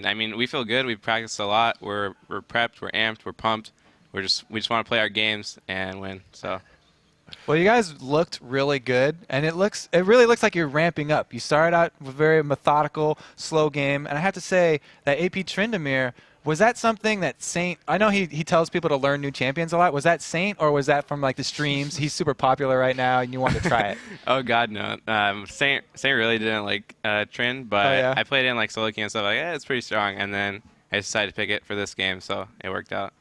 And I mean, we feel good. We've practiced a lot. We're prepped. We're amped. We're pumped. We just want to play our games and win. So. Well, you guys looked really good, and it really looks like you're ramping up. You started out with a very methodical, slow game, and I have to say that AP Tryndamere, was that something that Saint, I know he tells people to learn new champions a lot. Was that Saint, or was that from like the streams? He's super popular right now, and you wanted to try it. Oh God, no. Saint really didn't like Trin, but yeah? I played in like solo queue and stuff like, yeah, it's pretty strong. And then I decided to pick it for this game, so it worked out.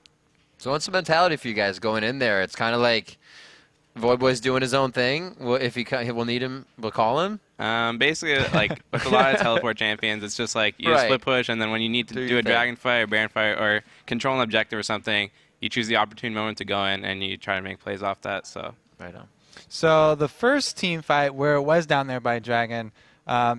So what's the mentality for you guys going in there? It's kind of like Void Boy's doing his own thing. If we'll need him, we'll call him. Basically, like with a lot of teleport champions, it's just like you split push, and then when you need to do a dragon fight or baron fight or control an objective or something, you choose the opportune moment to go in and you try to make plays off that. So right on. So the first team fight where it was down there by Dragon,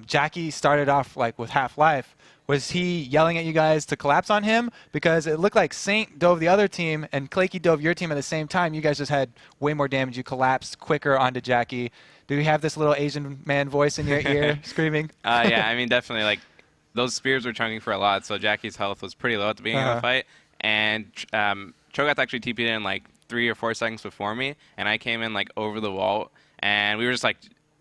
Jackie started off like with half-life. Was he yelling at you guys to collapse on him? Because it looked like Saint dove the other team and Claky dove your team at the same time. You guys just had way more damage. You collapsed quicker onto Jackie. Do you have this little Asian man voice in your ear screaming? Yeah, I mean, definitely. Like, those spears were chunking for a lot, so Jackie's health was pretty low at the beginning of the fight. And Cho'Gath actually TP'd in like 3 or 4 seconds before me, and I came in like over the wall, and we were just like,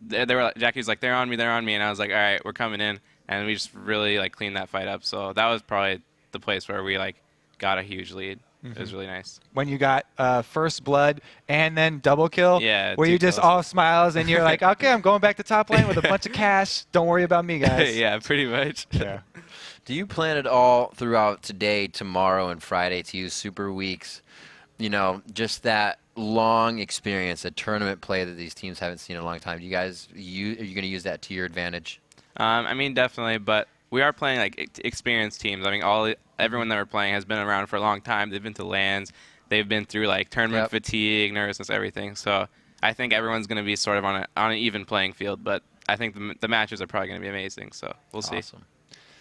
Jackie was like, they're on me, and I was like, all right, we're coming in. And we just really like cleaned that fight up. So that was probably the place where we like got a huge lead. It was really nice. When you got first blood and then double kill, yeah, were you just all smiles and you're like, okay, I'm going back to top lane with a bunch of cash. Don't worry about me, guys. Yeah, pretty much. Yeah. Do you plan it all throughout today, tomorrow, and Friday to use super weeks? You know, just that long experience, a tournament play that these teams haven't seen in a long time. Do you guys, are you going to use that to your advantage? I mean, definitely, but we are playing like experienced teams. I mean, everyone that we're playing has been around for a long time. They've been to LANs. They've been through like tournament fatigue, nervousness, everything. So I think everyone's going to be sort of on an even playing field. But I think the matches are probably going to be amazing. So we'll see.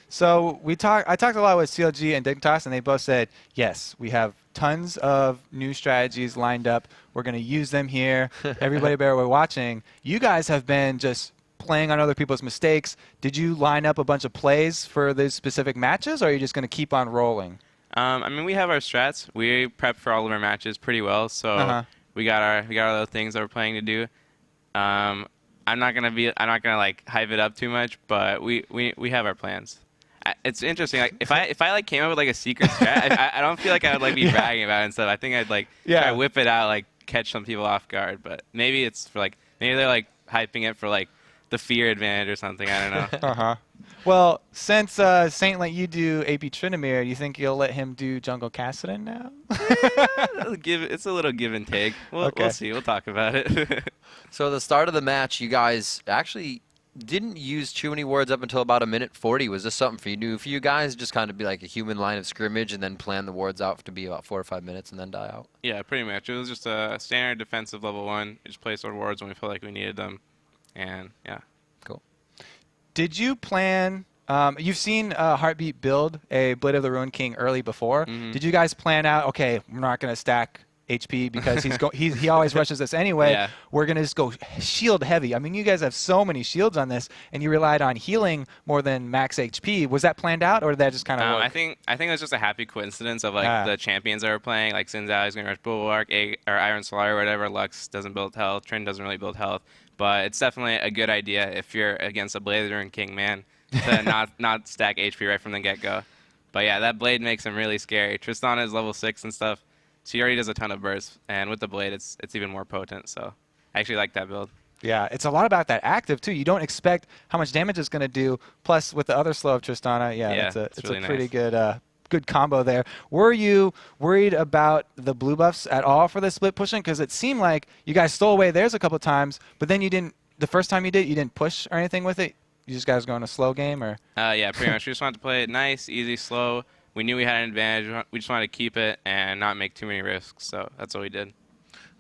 So I talked a lot with CLG and Dignitas, and they both said, yes, we have tons of new strategies lined up. We're going to use them here. Everybody better be watching. You guys have been just playing on other people's mistakes. Did you line up a bunch of plays for these specific matches, or are you just going to keep on rolling? I mean, we have our strats. We prep for all of our matches pretty well, so we got our little things that we're planning to do. I'm not gonna like hype it up too much, but we have our plans. It's interesting. Like if I like came up with like a secret strat, I don't feel like I would like be bragging about it and stuff. I think I'd like try to whip it out, like catch some people off guard. But maybe it's for like maybe they're like hyping it for like the fear advantage or something. I don't know. Well, since Saint let you do AP Tryndamere, do you think you'll let him do Jungle Kassadin now? It's a little give and take. We'll see. We'll talk about it. So at the start of the match, you guys actually didn't use too many words up until about 1:40. Was this something for you new for you guys? Just kind of be like a human line of scrimmage and then plan the wards out to be about 4 or 5 minutes and then die out? Yeah, pretty much. It was just a standard defensive level 1. We just placed our wards when we felt like we needed them. And yeah. Cool. Did you plan, you've seen Heartbeat build a Blade of the Ruined King early before. Did you guys plan out, okay, we're not going to stack HP because he always rushes us anyway. Yeah. We're going to just go shield heavy. I mean, you guys have so many shields on this, and you relied on healing more than max HP. Was that planned out, or did that just kind of work? I think it was just a happy coincidence of like the champions that we're playing. Like Sin Zhao is going to rush Bulwark, or Iron Solar or whatever. Lux doesn't build health. Trin doesn't really build health. But it's definitely a good idea if you're against a Blade of the Ruined King, man, to not stack HP right from the get-go. But yeah, that Blade makes him really scary. Tristana is level 6 and stuff. She already does a ton of bursts, and with the Blade, it's even more potent. So I actually like that build. Yeah, it's a lot about that active, too. You don't expect how much damage it's going to do. Plus, with the other slow of Tristana, it's really a pretty good combo there. Were you worried about the blue buffs at all for the split pushing? Because it seemed like you guys stole away theirs a couple times, but then you didn't. The first time you didn't push or anything with it. You just guys going a slow game, or? Yeah, pretty much. We just wanted to play it nice, easy, slow. We knew we had an advantage. We just wanted to keep it and not make too many risks. So that's what we did.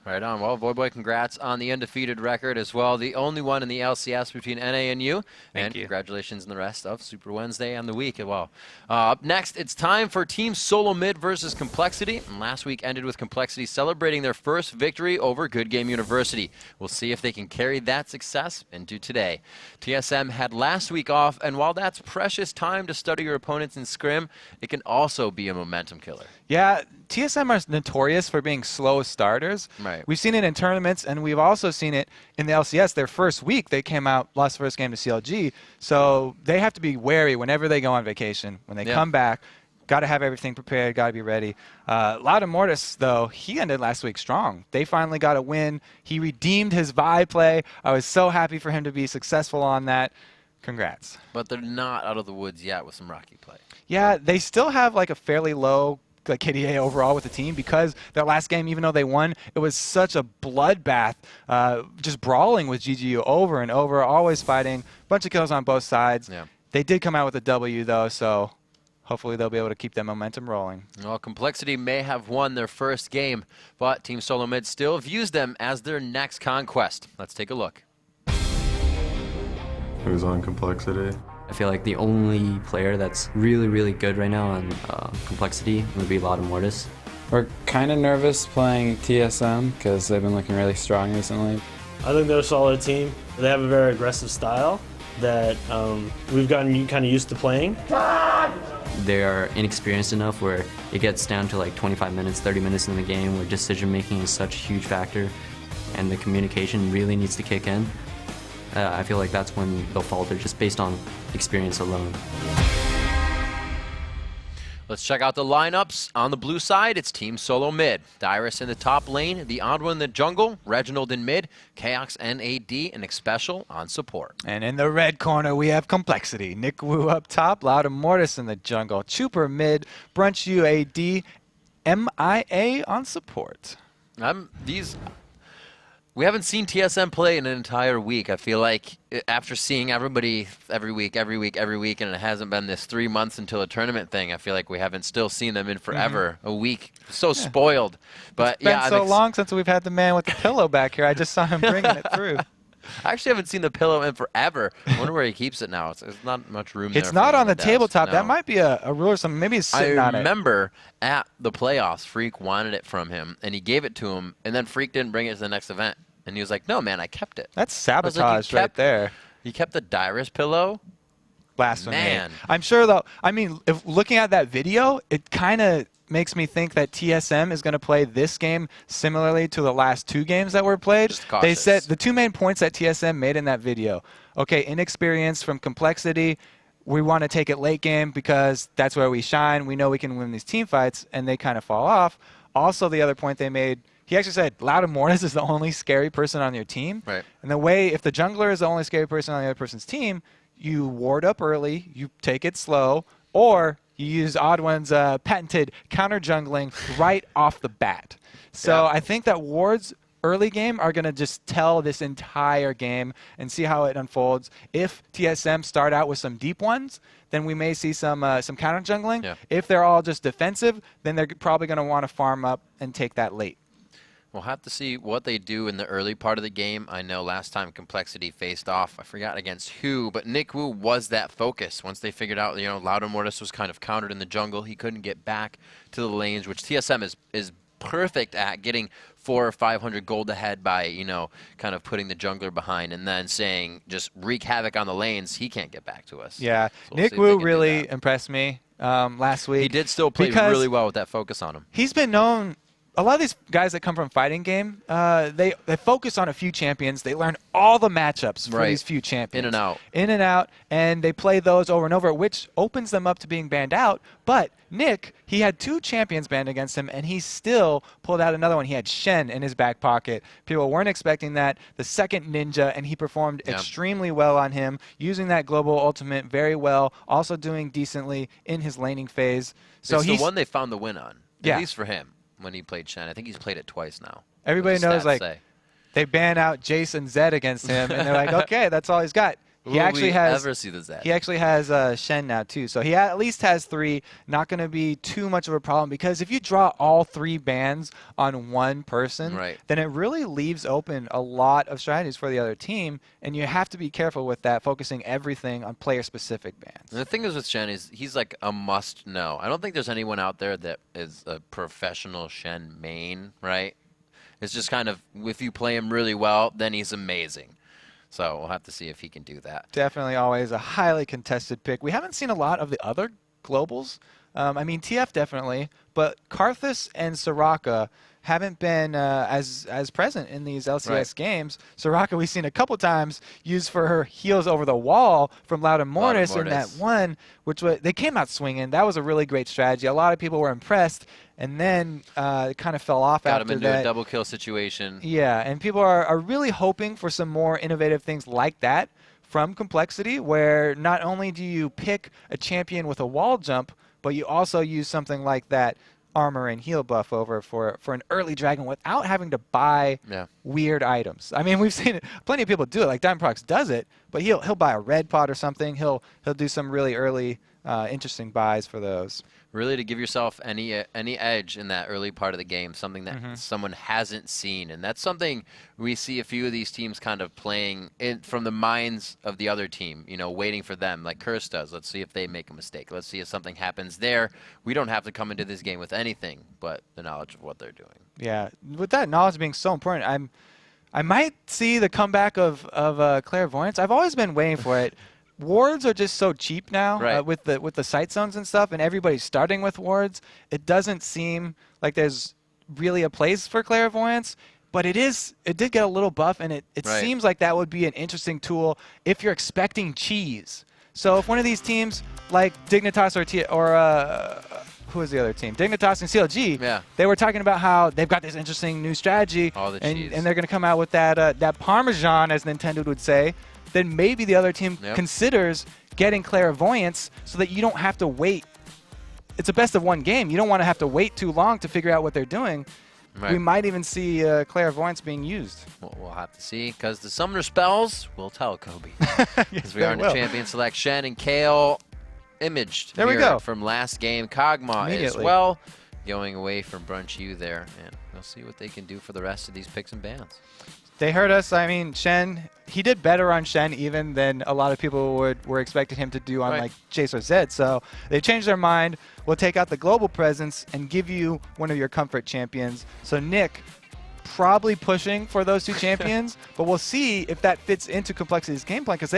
Right on. Well, Voyboy, congrats on the undefeated record as well. The only one in the LCS between NA and you. Thank you. Congratulations on the rest of Super Wednesday and the week as well. Up next, it's time for Team Solo Mid versus Complexity. And last week ended with Complexity celebrating their first victory over Good Game University. We'll see if they can carry that success into today. TSM had last week off, and while that's precious time to study your opponents in scrim, it can also be a momentum killer. Yeah, TSM are notorious for being slow starters. Right. We've seen it in tournaments, and we've also seen it in the LCS. Their first week, they came out, lost the first game to CLG, so they have to be wary whenever they go on vacation. When they come back, got to have everything prepared, got to be ready. Loud Mortis, though, he ended last week strong. They finally got a win. He redeemed his Vi play. I was so happy for him to be successful on that. Congrats. But they're not out of the woods yet with some rocky play. Yeah, they still have like a fairly low KDA overall with the team because their last game, even though they won, it was such a bloodbath, just brawling with GGU over and over, always fighting, bunch of kills on both sides. Yeah. They did come out with a W, though, so hopefully they'll be able to keep that momentum rolling. Well, Complexity may have won their first game, but Team Solo Mid still views them as their next conquest. Let's take a look. Who's on Complexity? I feel like the only player that's really, really good right now on Complexity would be Loud Mortis. We're kind of nervous playing TSM because they've been looking really strong recently. I think they're a solid team. They have a very aggressive style that we've gotten kind of used to playing. They are inexperienced enough where it gets down to like 25 minutes, 30 minutes in the game where decision making is such a huge factor and the communication really needs to kick in. I feel like that's when they'll falter just based on experience alone. Let's check out the lineups. On the blue side, it's Team Solo Mid. Dyrus in the top lane, the Odd One in the jungle, Reginald in mid, Chaos and AD, and Xpecial on support. And in the red corner, we have Complexity. Nick Wu up top, Loud Mortis in the jungle, Chuper mid, Brunch U AD, MIA on support. We haven't seen TSM play in an entire week. I feel like after seeing everybody every week, and it hasn't been this 3 months until a tournament thing, I feel like we haven't still seen them in forever, a week. So spoiled. But it's been so long since we've had the man with the pillow back here. I just saw him bringing it through. I actually haven't seen the pillow in forever. I wonder where he keeps it now. There's not much room there. It's not on the tabletop. No. That might be a rule or something. Maybe it's sitting on it. I remember at the playoffs, Freak wanted it from him, and he gave it to him, and then Freak didn't bring it to the next event. And he was like, no, man, I kept it. That's sabotage right there. You kept the Dyrus pillow? Blasphemy. Man. I'm sure, though, I mean, if looking at that video, it kind of makes me think that TSM is going to play this game similarly to the last 2 games that were played. Just cautious. They said the 2 main points that TSM made in that video. Okay, inexperience from Complexity. We want to take it late game because that's where we shine. We know we can win these team fights, and they kind of fall off. Also, the other point they made, he actually said Loud Mortis is the only scary person on your team. Right. And the way, if the jungler is the only scary person on the other person's team, you ward up early, you take it slow, or you use Odd One's patented counter jungling right off the bat. So I think that wards early game are going to just tell this entire game and see how it unfolds. If TSM start out with some deep ones, then we may see some counter jungling. Yeah. If they're all just defensive, then they're probably going to want to farm up and take that late. We'll have to see what they do in the early part of the game. I know last time Complexity faced off, I forgot against who, but Nick Wu was that focus. Once they figured out, Loud Mortis was kind of countered in the jungle. He couldn't get back to the lanes, which TSM is perfect at getting 400 or 500 gold ahead by, kind of putting the jungler behind and then saying, just wreak havoc on the lanes. He can't get back to us. Yeah, So Nick Wu really impressed me last week. He did still play really well with that focus on him. He's been known. A lot of these guys that come from fighting game, they focus on a few champions. They learn all the matchups for these few champions. In and out, and they play those over and over, which opens them up to being banned out. But Nick, he had 2 champions banned against him, and he still pulled out another one. He had Shen in his back pocket. People weren't expecting that. The second ninja, and he performed extremely well on him, using that global ultimate very well, also doing decently in his laning phase. So it's the one they found the win on, at least for him. When he played Shen. I think he's played it twice now. Everybody knows, like, they ban out Jace and Zed against him, and they're like, okay, that's all he's got. He actually has. Ever see this ad? He actually has Shen now too, so he at least has 3. Not going to be too much of a problem because if you draw all 3 bans on one person, then it really leaves open a lot of strategies for the other team, and you have to be careful with that, focusing everything on player-specific bans. And the thing is with Shen is he's like a must-know. I don't think there's anyone out there that is a professional Shen main, right? It's just kind of if you play him really well, then he's amazing. So we'll have to see if he can do that. Definitely always a highly contested pick. We haven't seen a lot of the other globals. I mean, TF definitely, but Karthus and Soraka haven't been as present in these LCS games. Soraka we've seen a couple times used for her heals over the wall from Loud and Mortis in that one, which they came out swinging. That was a really great strategy. A lot of people were impressed, and then it kind of fell off Got after him into that. a double kill situation. Yeah, and people are really hoping for some more innovative things like that from Complexity, where not only do you pick a champion with a wall jump, but you also use something like that armor and heal buff over for an early dragon without having to buy weird items. I mean, we've seen it. Plenty of people do it. Like Diamondprox does it, but he'll buy a red pot or something. He'll do some really early interesting buys for those. Really to give yourself any edge in that early part of the game, something that someone hasn't seen. And that's something we see a few of these teams kind of playing from the minds of the other team, you know, waiting for them, like Curse does. Let's see if they make a mistake. Let's see if something happens there. We don't have to come into this game with anything but the knowledge of what they're doing. Yeah, with that knowledge being so important, I might see the comeback of Clairvoyance. I've always been waiting for it. Wards are just so cheap now with the sight zones and stuff, and everybody's starting with wards. It doesn't seem like there's really a place for Clairvoyance, but it did get a little buff, and it seems like that would be an interesting tool if you're expecting cheese. So if one of these teams like Dignitas or who is the other team? Dignitas and CLG. They were talking about how they've got this interesting new strategy, and they're going to come out with that Parmesan, as Nintendo would say. Then maybe the other team considers getting Clairvoyance so that you don't have to wait. It's a best of one game. You don't want to have to wait too long to figure out what they're doing. We might even see Clairvoyance being used. Well, we'll have to see, because the summoner spells will tell Kobe. Because we are in the champion select. Shen and coL imaged there we go. From last game. Kog'Maw as well, going away from Brunch U there. And we'll see what they can do for the rest of these picks and bans. They hurt us. I mean, Shen, he did better on Shen even than a lot of people were expecting him to do on like Jace or Zed. So they changed their mind. We'll take out the global presence and give you one of your comfort champions. So Nick, probably pushing for those 2 champions, but we'll see if that fits into Complexity's game plan, because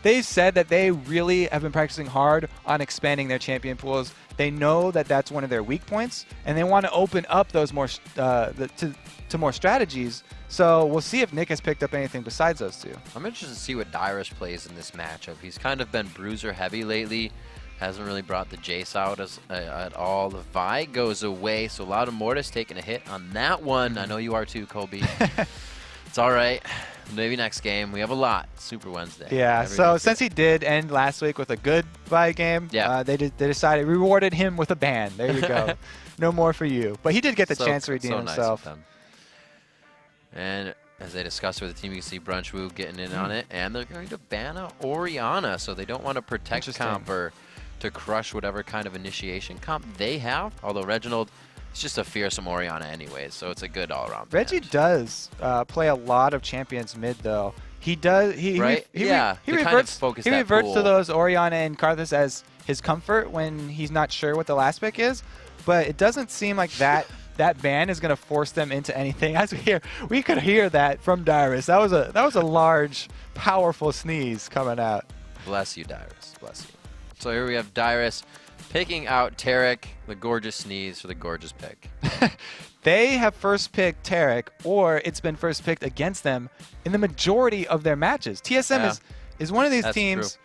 they've said that they really have been practicing hard on expanding their champion pools. They know that that's one of their weak points, and they want to open up those more to more strategies. So we'll see if Nick has picked up anything besides those 2. I'm interested to see what Dyrus plays in this matchup. He's kind of been bruiser heavy lately. Hasn't really brought the Jace out at all. The Vi goes away, so Loud and Mortis taking a hit on that one. I know you are too, Kobe. It's all right. Maybe next game. We have a lot. Super Wednesday. Yeah, so since he did end last week with a good Vi game, they decided, rewarded him with a ban. There you go. No more for you. But he did get the chance to redeem himself. Nice. And as they discussed with the team, you can see Brunch Wu getting in on it. And they're going to ban out Orianna, so they don't want to protect Comper to crush whatever kind of initiation comp they have. Although Reginald is just a fearsome Orianna anyways, so it's a good all-around ban. Reggie does play a lot of champions mid, though. He does. He reverts to those Orianna and Karthus as his comfort when he's not sure what the last pick is. But it doesn't seem like that ban is going to force them into anything. As we could hear that from Dyrus. That was a large, powerful sneeze coming out. Bless you, Dyrus. Bless you. So here we have Dyrus picking out Tarek, the gorgeous sneeze for the gorgeous pick. They have first picked Tarek, or it's been first picked against them in the majority of their matches. TSM is one of these teams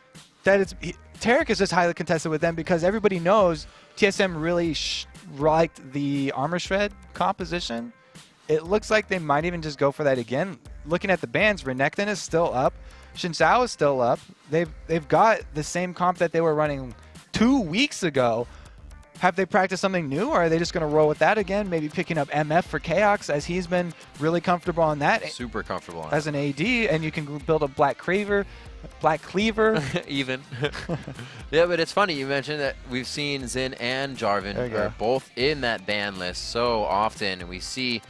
that Tarek is just highly contested with them because everybody knows TSM really liked the armor shred composition. It looks like they might even just go for that again. Looking at the bans, Renekton is still up. Shinzao is still up. They've got the same comp that they were running 2 weeks ago. have they practiced something new, or are they just going to roll with that again? Maybe picking up MF for Chaos, as he's been really comfortable on that. Super comfortable on as an AD, and you can build a Black Cleaver. Even. Yeah, but it's funny you mentioned that we've seen Xin and Jarvan are both in that ban list so often, and we see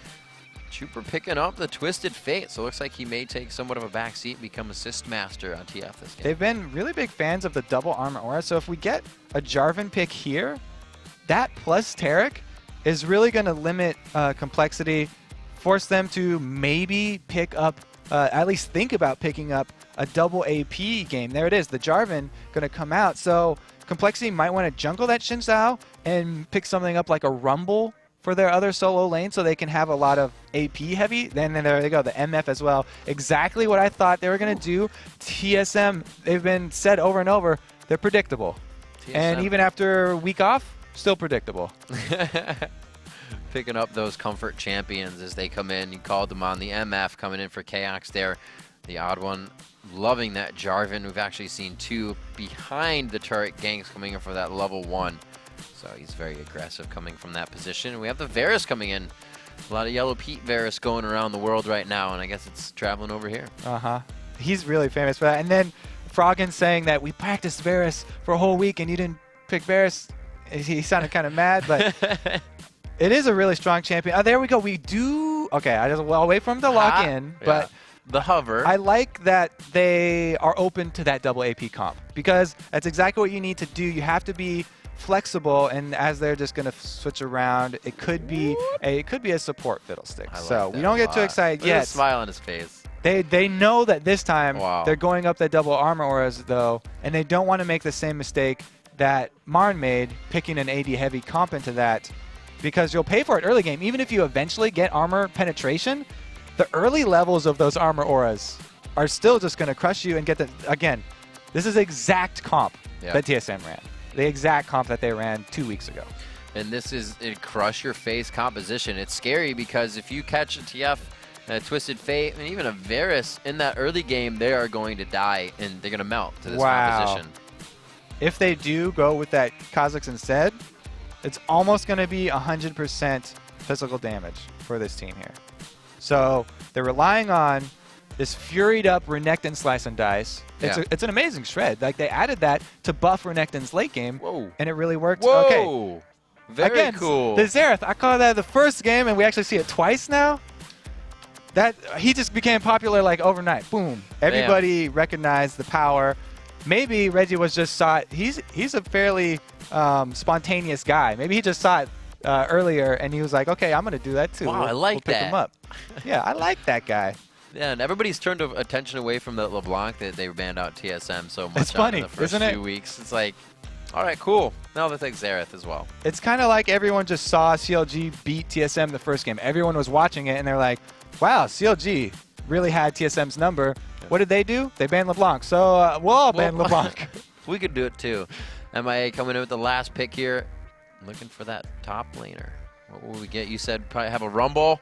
Trooper picking up the Twisted Fate, so it looks like he may take somewhat of a backseat and become assist master on TF this game. They've been really big fans of the double armor aura, so if we get a Jarvan pick here, that plus Taric is really going to limit complexity, force them to maybe pick up, at least think about picking up a double AP game. There it is, the Jarvan going to come out. So complexity might want to jungle that Xin Zhao and pick something up like a Rumble for their other solo lane so they can have a lot of AP heavy. Then there they go, the MF as well. Exactly what I thought they were going to do. TSM, they've been said over and over, they're predictable. TSM. And even after a week off, still predictable. Picking up those comfort champions as they come in. You called them on the MF coming in for Chaos there. The odd one, loving that Jarvan. We've actually seen 2 behind the turret ganks coming in for that level 1. So he's very aggressive coming from that position. We have the Varus coming in. A lot of Yellow Pete Varus going around the world right now, and I guess it's traveling over here. He's really famous for that. And then Froggen saying that we practiced Varus for a whole week and you didn't pick Varus. He sounded kind of mad, but it is a really strong champion. Oh, there we go. We do. Okay, I'll wait for him to lock in, but the hover. I like that they are open to that double AP comp because that's exactly what you need to do. You have to be flexible, and as they're just going to switch around, it could be a support Fiddlestick. So we don't get too excited yet. Look at the smile on his face. They know that this time they're going up that double armor auras though, and they don't want to make the same mistake that Marn made, picking an AD heavy comp into that, because you'll pay for it early game. Even if you eventually get armor penetration, the early levels of those armor auras are still just going to crush you and get the, again, this is exact comp that TSM ran. The exact comp that they ran 2 weeks ago. And this is a crush your face composition. It's scary because if you catch a TF, a Twisted Fate, and even a Varus in that early game, they are going to die and they're going to melt to this composition. If they do go with that Kha'Zix instead, it's almost going to be 100% physical damage for this team here. So they're relying on this furied up Renekton Slice and Dice. It's an amazing shred. Like, they added that to buff Renekton's late game, and it really worked. Okay. Very cool. The Xerath, I call that the first game, and we actually see it twice now. That he just became popular like overnight. Boom. Everybody recognized the power. Maybe Reggie was just saw it. He's a fairly spontaneous guy. Maybe he just saw it earlier, and he was like, okay, I'm going to do that too. Wow, I like we'll pick him up. Yeah, I like that guy. Yeah, and everybody's turned attention away from the LeBlanc that they banned out TSM so much it's funny, in the first isn't few weeks. It's like, all right, cool. Now let's take Xerath as well. It's kind of like everyone just saw CLG beat TSM the first game. Everyone was watching it, and they're like, wow, CLG really had TSM's number. What did they do? They banned LeBlanc. So we'll all ban LeBlanc. We could do it too. MIA coming in with the last pick here. Looking for that top laner. What will we get? You said probably have a Rumble.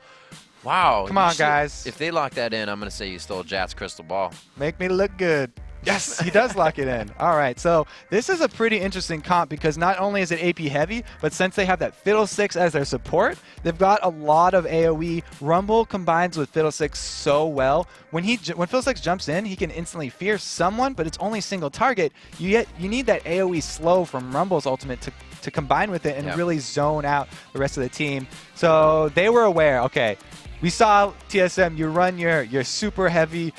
Wow. Come on, guys. If they lock that in, I'm going to say you stole Jat's crystal ball. Make me look good. Yes, he does lock it in. All right, so this is a pretty interesting comp because not only is it AP heavy, but since they have that Fiddlesticks as their support, they've got a lot of AoE. Rumble combines with Fiddlesticks so well. When Fiddlesticks jumps in, he can instantly fear someone, but it's only single target. You need that AoE slow from Rumble's ultimate to combine with it and really zone out the rest of the team. So they were aware, okay, we saw TSM, you run your super heavy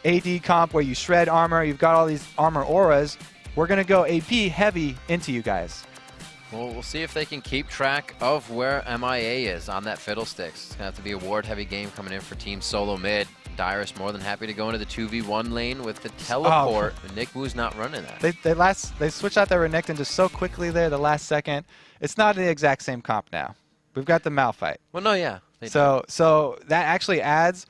AD comp where you shred armor, you've got all these armor auras. We're going to go AP heavy into you guys. Well, we'll see if they can keep track of where MIA is on that Fiddlesticks. It's going to have to be a ward-heavy game coming in for Team Solo Mid. Dyrus more than happy to go into the 2v1 lane with the teleport. Oh. Nick Wu's not running that. They switched out their Renekton just so quickly there the last second. It's not the exact same comp now. We've got the Malphite. Well, no, yeah. So that actually adds...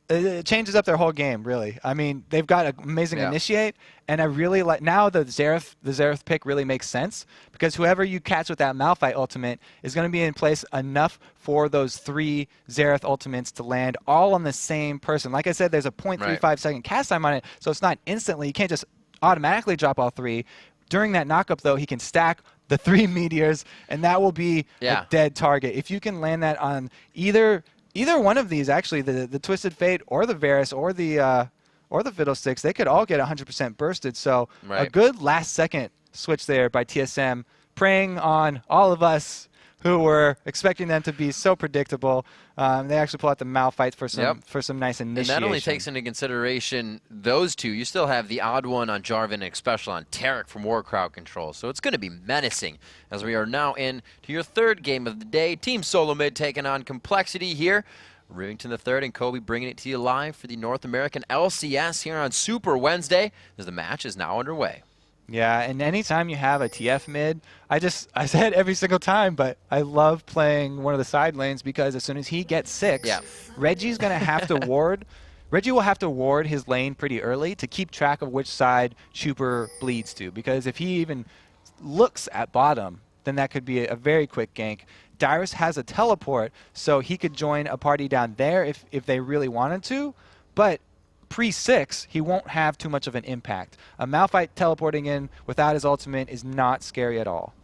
It changes up their whole game, really. I mean, they've got an amazing Initiate, and I really like now the Xerath pick really makes sense because whoever you catch with that Malphite ultimate is going to be in place enough for those 3 Xerath ultimates to land all on the same person. Like I said, there's a 0.35 second cast time on it, so it's not instantly. You can't just automatically drop all 3. During that knockup, though, he can stack the 3 meteors, and that will be a dead target. If you can land that on either one of these, actually, the Twisted Fate or the Varus or the Fiddlesticks, they could all get 100% bursted. So a good last-second switch there by TSM, preying on all of us who were expecting them to be so predictable. They actually pull out the Malphite for some nice initiation. And that only takes into consideration those two. You still have the odd one on Jarvan and special on Taric from War Crowd Control. So it's going to be menacing as we are now in to your third game of the day. Team Solo Mid taking on Complexity here. Rivington the third and Kobe bringing it to you live for the North American LCS here on Super Wednesday as the match is now underway. Yeah, and anytime you have a TF mid, I say it every single time, but I love playing one of the side lanes because as soon as he gets 6, Reggie's going to have to ward. Reggie will have to ward his lane pretty early to keep track of which side Chuper bleeds to, because if he even looks at bottom, then that could be a very quick gank. Dyrus has a teleport, so he could join a party down there if they really wanted to, but pre-6, he won't have too much of an impact. A Malphite teleporting in without his ultimate is not scary at all.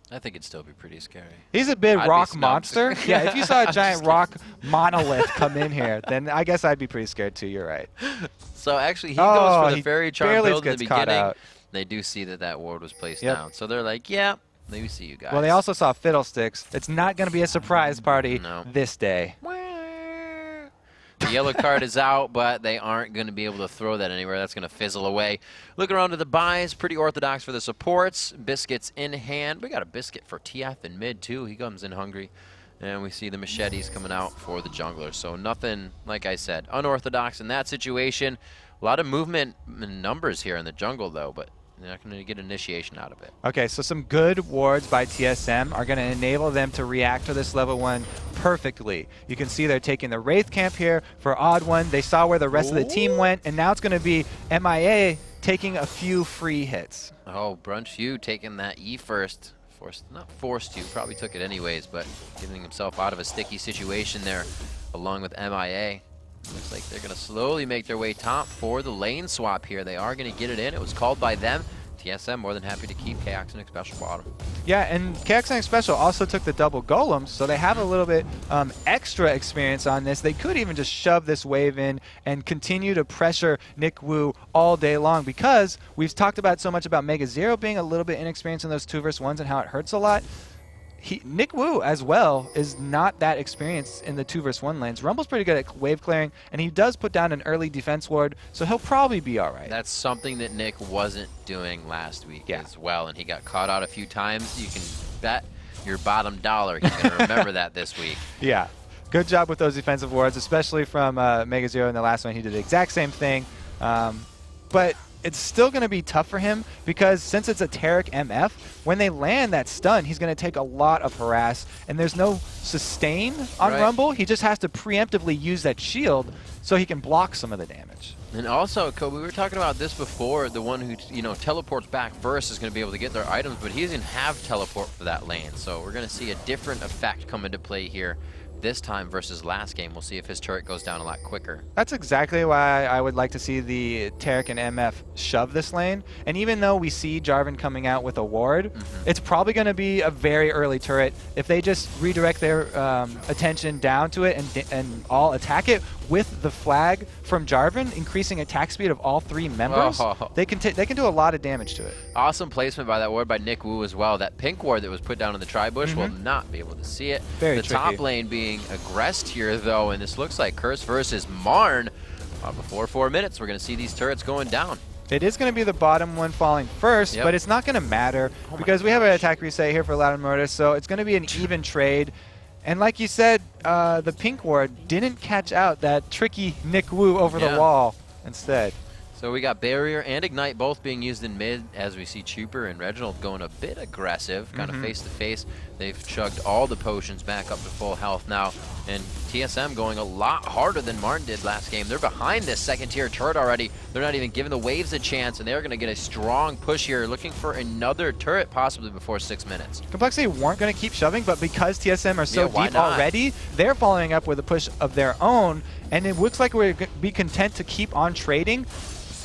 I think it'd still be pretty scary. He's a big rock monster. Yeah, if you saw a giant rock monolith come in here, then I guess I'd be pretty scared too. You're right. So actually, he goes for the Fairy Charm build in the beginning. Out. They do see that ward was placed down. So they're like, yeah, maybe see you guys. Well, they also saw Fiddlesticks. It's not going to be a surprise party this day. The yellow card is out, but they aren't going to be able to throw that anywhere. That's going to fizzle away. Looking around to the buys, pretty orthodox for the supports. Biscuits in hand. We got a Biscuit for TF in mid, too. He comes in hungry. And we see the machetes coming out for the junglers. So nothing, like I said, unorthodox in that situation. A lot of movement and numbers here in the jungle, though, but they're not going to get initiation out of it. Okay, so some good wards by TSM are going to enable them to react to this level 1 perfectly. You can see they're taking the Wraith camp here for odd one. They saw where the rest of the team went, and now it's going to be MIA taking a few free hits. Oh, Brunch U taking that E first. Not forced to, probably took it anyways, but getting himself out of a sticky situation there along with MIA. Looks like they're going to slowly make their way top for the lane swap here. They are going to get it in. It was called by them. TSM more than happy to keep KXNX Special bottom. Yeah, and KXNX Special also took the double golems, so they have a little bit extra experience on this. They could even just shove this wave in and continue to pressure Nick Wu all day long, because we've talked about so much about Mega Zero being a little bit inexperienced in those 2v1s and how it hurts a lot. Nick Wu, as well, is not that experienced in the 2v1 lanes. Rumble's pretty good at wave clearing, and he does put down an early defense ward, so he'll probably be all right. That's something that Nick wasn't doing last week as well, and he got caught out a few times. You can bet your bottom dollar he's going to remember that this week. Yeah. Good job with those defensive wards, especially from Mega Zero in the last one. He did the exact same thing. But it's still going to be tough for him because since it's a Taric MF, when they land that stun, he's going to take a lot of harass, and there's no sustain on Rumble. He just has to preemptively use that shield so he can block some of the damage. And also, Kobe, we were talking about this before, the one who teleports back first is going to be able to get their items, but he doesn't have teleport for that lane, so we're going to see a different effect come into play here this time versus last game. We'll see if his turret goes down a lot quicker. That's exactly why I would like to see the Taric and MF shove this lane. And even though we see Jarvan coming out with a ward, it's probably going to be a very early turret. If they just redirect their attention down to it and all attack it with the flag from Jarvan, increasing attack speed of all 3 members, they can do a lot of damage to it. Awesome placement by that ward by Nick Wu as well. That pink ward that was put down in the tri-bush will not be able to see it. Very the tricky. Top lane being aggressed here, though, and this looks like Curse versus Marn. Before 4 minutes, we're going to see these turrets going down. It is going to be the bottom one falling first, but it's not going to matter because we have an attack reset here for Loud and Mortis, so it's going to be an even trade. And like you said, the pink ward didn't catch out that tricky Nick Wu over the wall instead. So we got Barrier and Ignite both being used in mid as we see Chuper and Reginald going a bit aggressive, kind of face-to-face. They've chugged all the potions back up to full health now, and TSM going a lot harder than Martin did last game. They're behind this second-tier turret already. They're not even giving the waves a chance, and they're going to get a strong push here, looking for another turret possibly before 6 minutes. Complexity weren't going to keep shoving, but because TSM are so deep already, they're following up with a push of their own, and it looks like we're going to be content to keep on trading.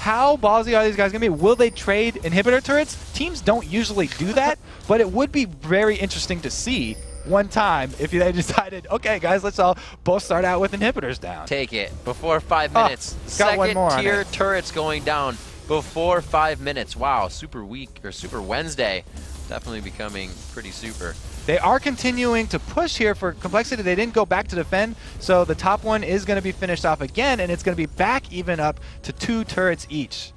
How ballsy are these guys going to be? Will they trade inhibitor turrets? Teams don't usually do that, but it would be very interesting to see one time if they decided, okay, guys, let's all both start out with inhibitors down. Take it. Before 5 minutes. Second-tier turrets going down before 5 minutes. Wow, super week or super Wednesday. Definitely becoming pretty super. They are continuing to push here for complexity. They didn't go back to defend, so the top one is going to be finished off again, and it's going to be back even up to 2 turrets each.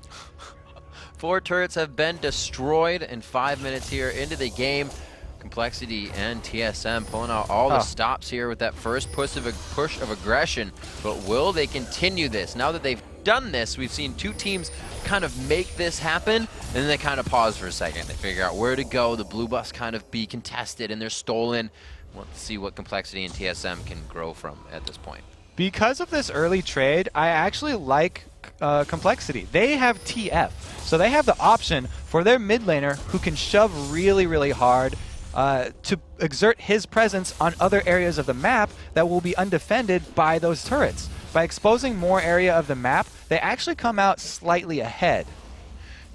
4 turrets have been destroyed in 5 minutes here into the game. Complexity and TSM pulling out all the stops here with that first push of aggression. But will they continue this? Now that they've done this, we've seen 2 teams kind of make this happen, and then they kind of pause for a second. They figure out where to go. The blue buffs kind of be contested, and they're stolen. We'll see what Complexity and TSM can grow from at this point. Because of this early trade, I actually like Complexity. They have TF, so they have the option for their mid laner who can shove really, really hard to exert his presence on other areas of the map that will be undefended by those turrets. By exposing more area of the map, they actually come out slightly ahead.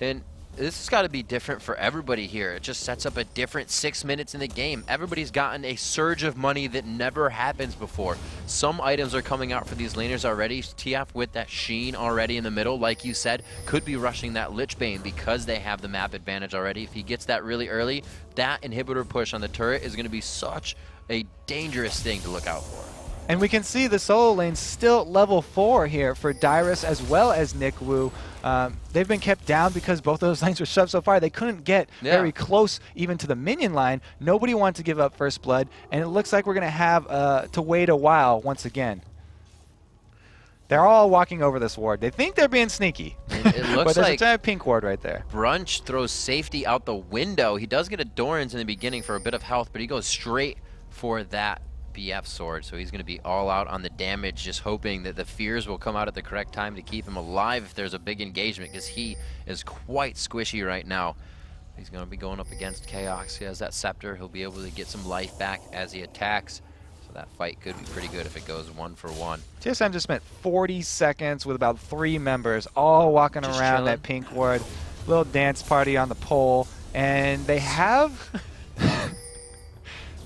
And this has got to be different for everybody here. It just sets up a different 6 minutes in the game. Everybody's gotten a surge of money that never happens before. Some items are coming out for these laners already. TF with that Sheen already in the middle, like you said, could be rushing that Lich Bane because they have the map advantage already. If he gets that really early, that inhibitor push on the turret is going to be such a dangerous thing to look out for. And we can see the solo lane still level 4 here for Dyrus as well as Nick Wu. They've been kept down because both of those lanes were shoved so far. They couldn't get very close even to the minion line. Nobody wanted to give up first blood, and it looks like we're going to have to wait a while once again. They're all walking over this ward. They think they're being sneaky. It looks but there's like a giant pink ward right there. Brunch throws safety out the window. He does get a Doran's in the beginning for a bit of health, but he goes straight for that BF sword, so he's going to be all out on the damage, just hoping that the fears will come out at the correct time to keep him alive if there's a big engagement, because he is quite squishy right now. He's going to be going up against Chaos. He has that scepter. He'll be able to get some life back as he attacks, so that fight could be pretty good if it goes 1-for-1. TSM just spent 40 seconds with about 3 members all walking just around chilling. That pink ward. Little dance party on the pole, and they have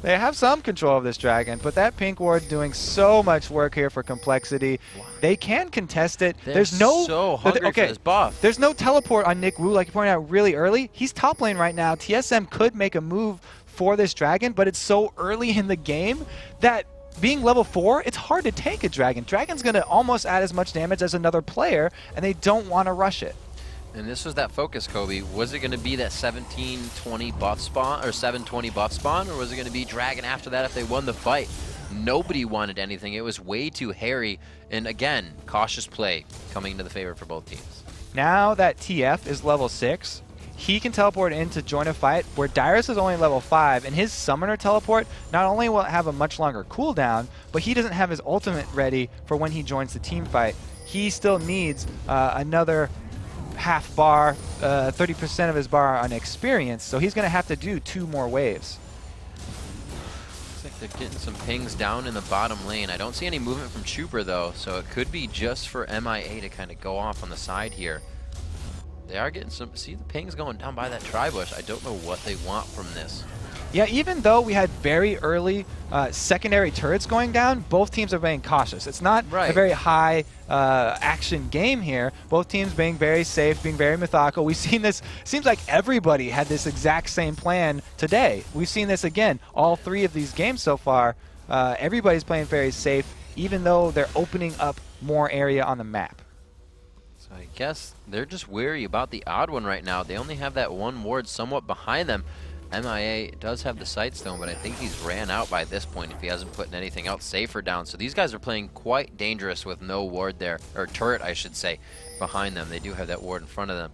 they have some control of this dragon, but that pink ward doing so much work here for Complexity. They can contest it. There's no so hungry for this buff. There's no teleport on Nick Wu, like you pointed out really early. He's top lane right now. TSM could make a move for this dragon, but it's so early in the game that being level 4, it's hard to take a dragon. Dragon's going to almost add as much damage as another player, and they don't want to rush it. And this was that focus, Kobe. Was it going to be that 17-20 buff spawn, or 7-20 buff spawn, or was it going to be Dragon after that if they won the fight? Nobody wanted anything. It was way too hairy. And again, cautious play coming into the favor for both teams. Now that TF is level 6, he can teleport in to join a fight where Dyrus is only level 5, and his summoner teleport not only will have a much longer cooldown, but he doesn't have his ultimate ready for when he joins the team fight. He still needs another half bar, 30% of his bar on experience, so he's going to have to do 2 more waves. Looks like they're getting some pings down in the bottom lane. I don't see any movement from Trooper though, so it could be just for MIA to kind of go off on the side here. They are getting some, see the pings going down by that tri-bush. I don't know what they want from this. Yeah, even though we had very early secondary turrets going down, both teams are being cautious. It's not a very high action game here. Both teams being very safe, being very methodical. We've seen this, seems like everybody had this exact same plan today. We've seen this again, all 3 of these games so far. Everybody's playing very safe, even though they're opening up more area on the map. So I guess they're just wary about the odd one right now. They only have that 1 ward somewhat behind them. MIA does have the Sightstone, but I think he's ran out by this point if he hasn't put anything else safer down. So these guys are playing quite dangerous with no ward there, or turret I should say, behind them. They do have that ward in front of them.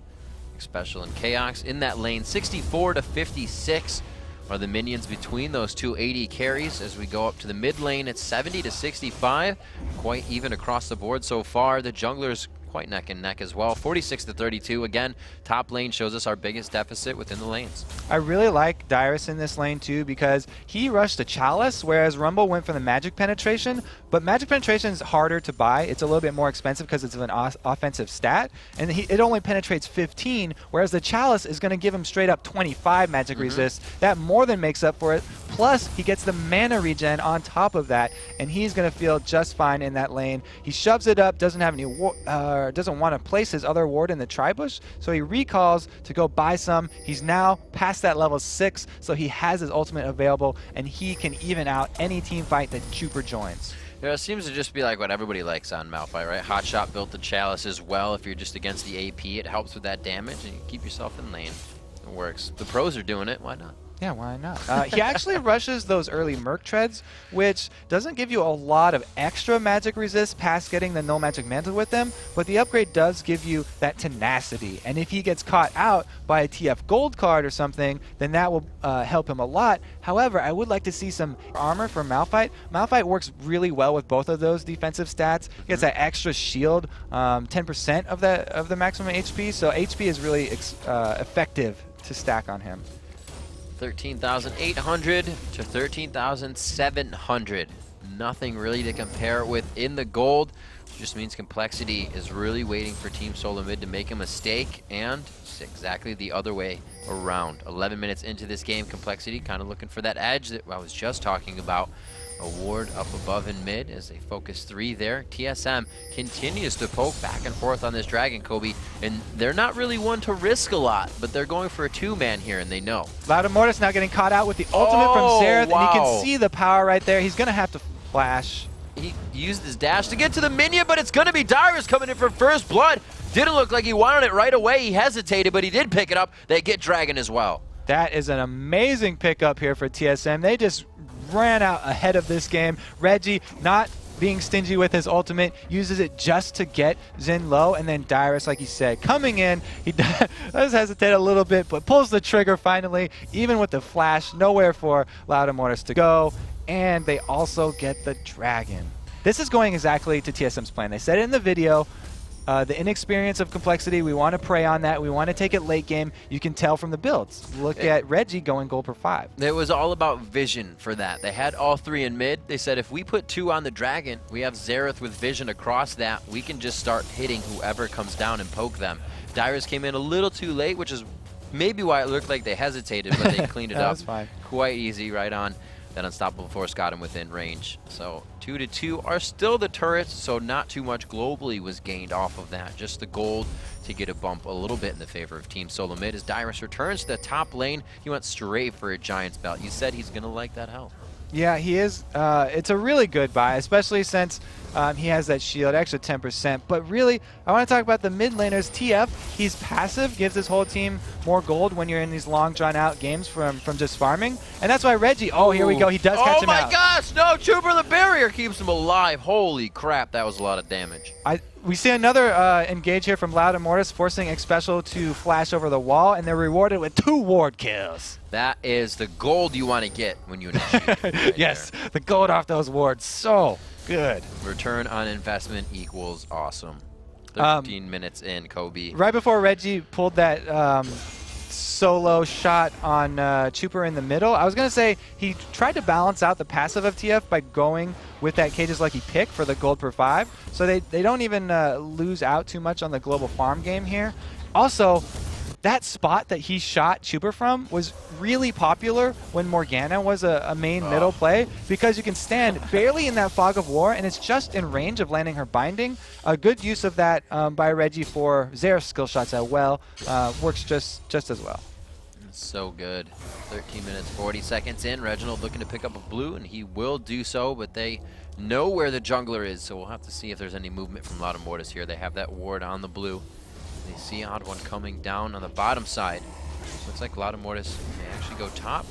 Special and Chaos in that lane. 64 to 56 are the minions between those 2 AD carries. As we go up to the mid lane, it's 70 to 65. Quite even across the board so far. The junglers quite neck and neck as well. 46-32. Again, top lane shows us our biggest deficit within the lanes. I really like Dyrus in this lane too because he rushed the Chalice, whereas Rumble went for the Magic Penetration. But Magic Penetration is harder to buy. It's a little bit more expensive because it's an offensive stat, and it only penetrates 15, whereas the Chalice is going to give him straight up 25 magic resist. That more than makes up for it. Plus, he gets the mana regen on top of that, and he's going to feel just fine in that lane. He shoves it up, doesn't have any doesn't want to place his other ward in the tri-bush, so he recalls to go buy some. He's now past that level 6, so he has his ultimate available, and he can even out any team fight that Chuper joins. Yeah, it seems to just be like what everybody likes on Malphite, right? Hotshot built the Chalice as well. If you're just against the AP, it helps with that damage, and you keep yourself in lane. It works. The pros are doing it. Why not? Yeah, why not? He actually rushes those early Merc Treads, which doesn't give you a lot of extra magic resist past getting the Null Magic Mantle with them, but the upgrade does give you that tenacity. And if he gets caught out by a TF Gold card or something, then that will help him a lot. However, I would like to see some armor for Malphite. Malphite works really well with both of those defensive stats. He gets that extra shield, 10% of the maximum HP, so HP is really effective to stack on him. 13,800 to 13,700. Nothing really to compare with in the gold. Just means Complexity is really waiting for Team Solo Mid to make a mistake, and it's exactly the other way around. 11 minutes into this game, Complexity kind of looking for that edge that I was just talking about. A ward up above in mid as they focus 3 there. TSM continues to poke back and forth on this dragon, Kobe, and they're not really one to risk a lot, but they're going for a 2-man here, and they know. Loudamortis now getting caught out with the ultimate from Xerath, wow. and you can see the power right there. He's going to have to flash. He used his dash to get to the minion, but it's going to be Dyrus coming in for first blood. Didn't look like he wanted it right away. He hesitated, but he did pick it up. They get Dragon as well. That is an amazing pickup here for TSM. They just ran out ahead of this game. Reggie, not being stingy with his ultimate, uses it just to get Xin low, and then Dyrus, like you said, coming in. He does hesitate a little bit, but pulls the trigger finally, even with the flash. Nowhere for Loudamortis to go, and they also get the dragon. This is going exactly to TSM's plan. They said it in the video. The inexperience of Complexity, we want to prey on that. We want to take it late game. You can tell from the builds. Look at Reggie going gold per 5. It was all about vision for that. They had all 3 in mid. They said if we put 2 on the dragon, we have Xerath with vision across that. We can just start hitting whoever comes down and poke them. Dyrus came in a little too late, which is maybe why it looked like they hesitated, but they cleaned it up. That's fine. Quite easy, right on. That Unstoppable Force got him within range. So 2-2 are still the turrets, so not too much globally was gained off of that. Just the gold to get a bump a little bit in the favor of Team Solo Mid. As Dyrus returns to the top lane, he went straight for a Giant's Belt. You said he's going to like that health. Yeah, he is. It's a really good buy, especially since he has that shield, extra 10%. But really, I want to talk about the mid laners. TF, he's passive, gives his whole team more gold when you're in these long, drawn-out games from just farming. And that's why Reggie, here we go, he does catch him out. Oh my gosh, no, Chuper the barrier keeps him alive. Holy crap, that was a lot of damage. We see another engage here from Loudamortis, forcing X Special to flash over the wall, and they're rewarded with 2 ward kills. That is the gold you want to get when you initiate. Right yes, there. The gold off those wards, so good. Return on investment equals awesome. 13 minutes in, Kobe. Right before Reggie pulled that solo shot on Chuper in the middle, I was going to say he tried to balance out the passive of TF by going with that Cage's Lucky Pick for the gold per 5. So they don't even lose out too much on the global farm game here. Also, that spot that he shot Chuper from was really popular when Morgana was a main middle play, because you can stand barely in that fog of war, and it's just in range of landing her binding. A good use of that by Reggie for Xerath's skill shots as well. Works just as well. So good. 13 minutes, 40 seconds in. Reginald looking to pick up a blue, and he will do so, but they know where the jungler is, so we'll have to see if there's any movement from Loudamortis here. They have that ward on the blue. They see Odd One coming down on the bottom side. Looks like Loudamortis may actually go top.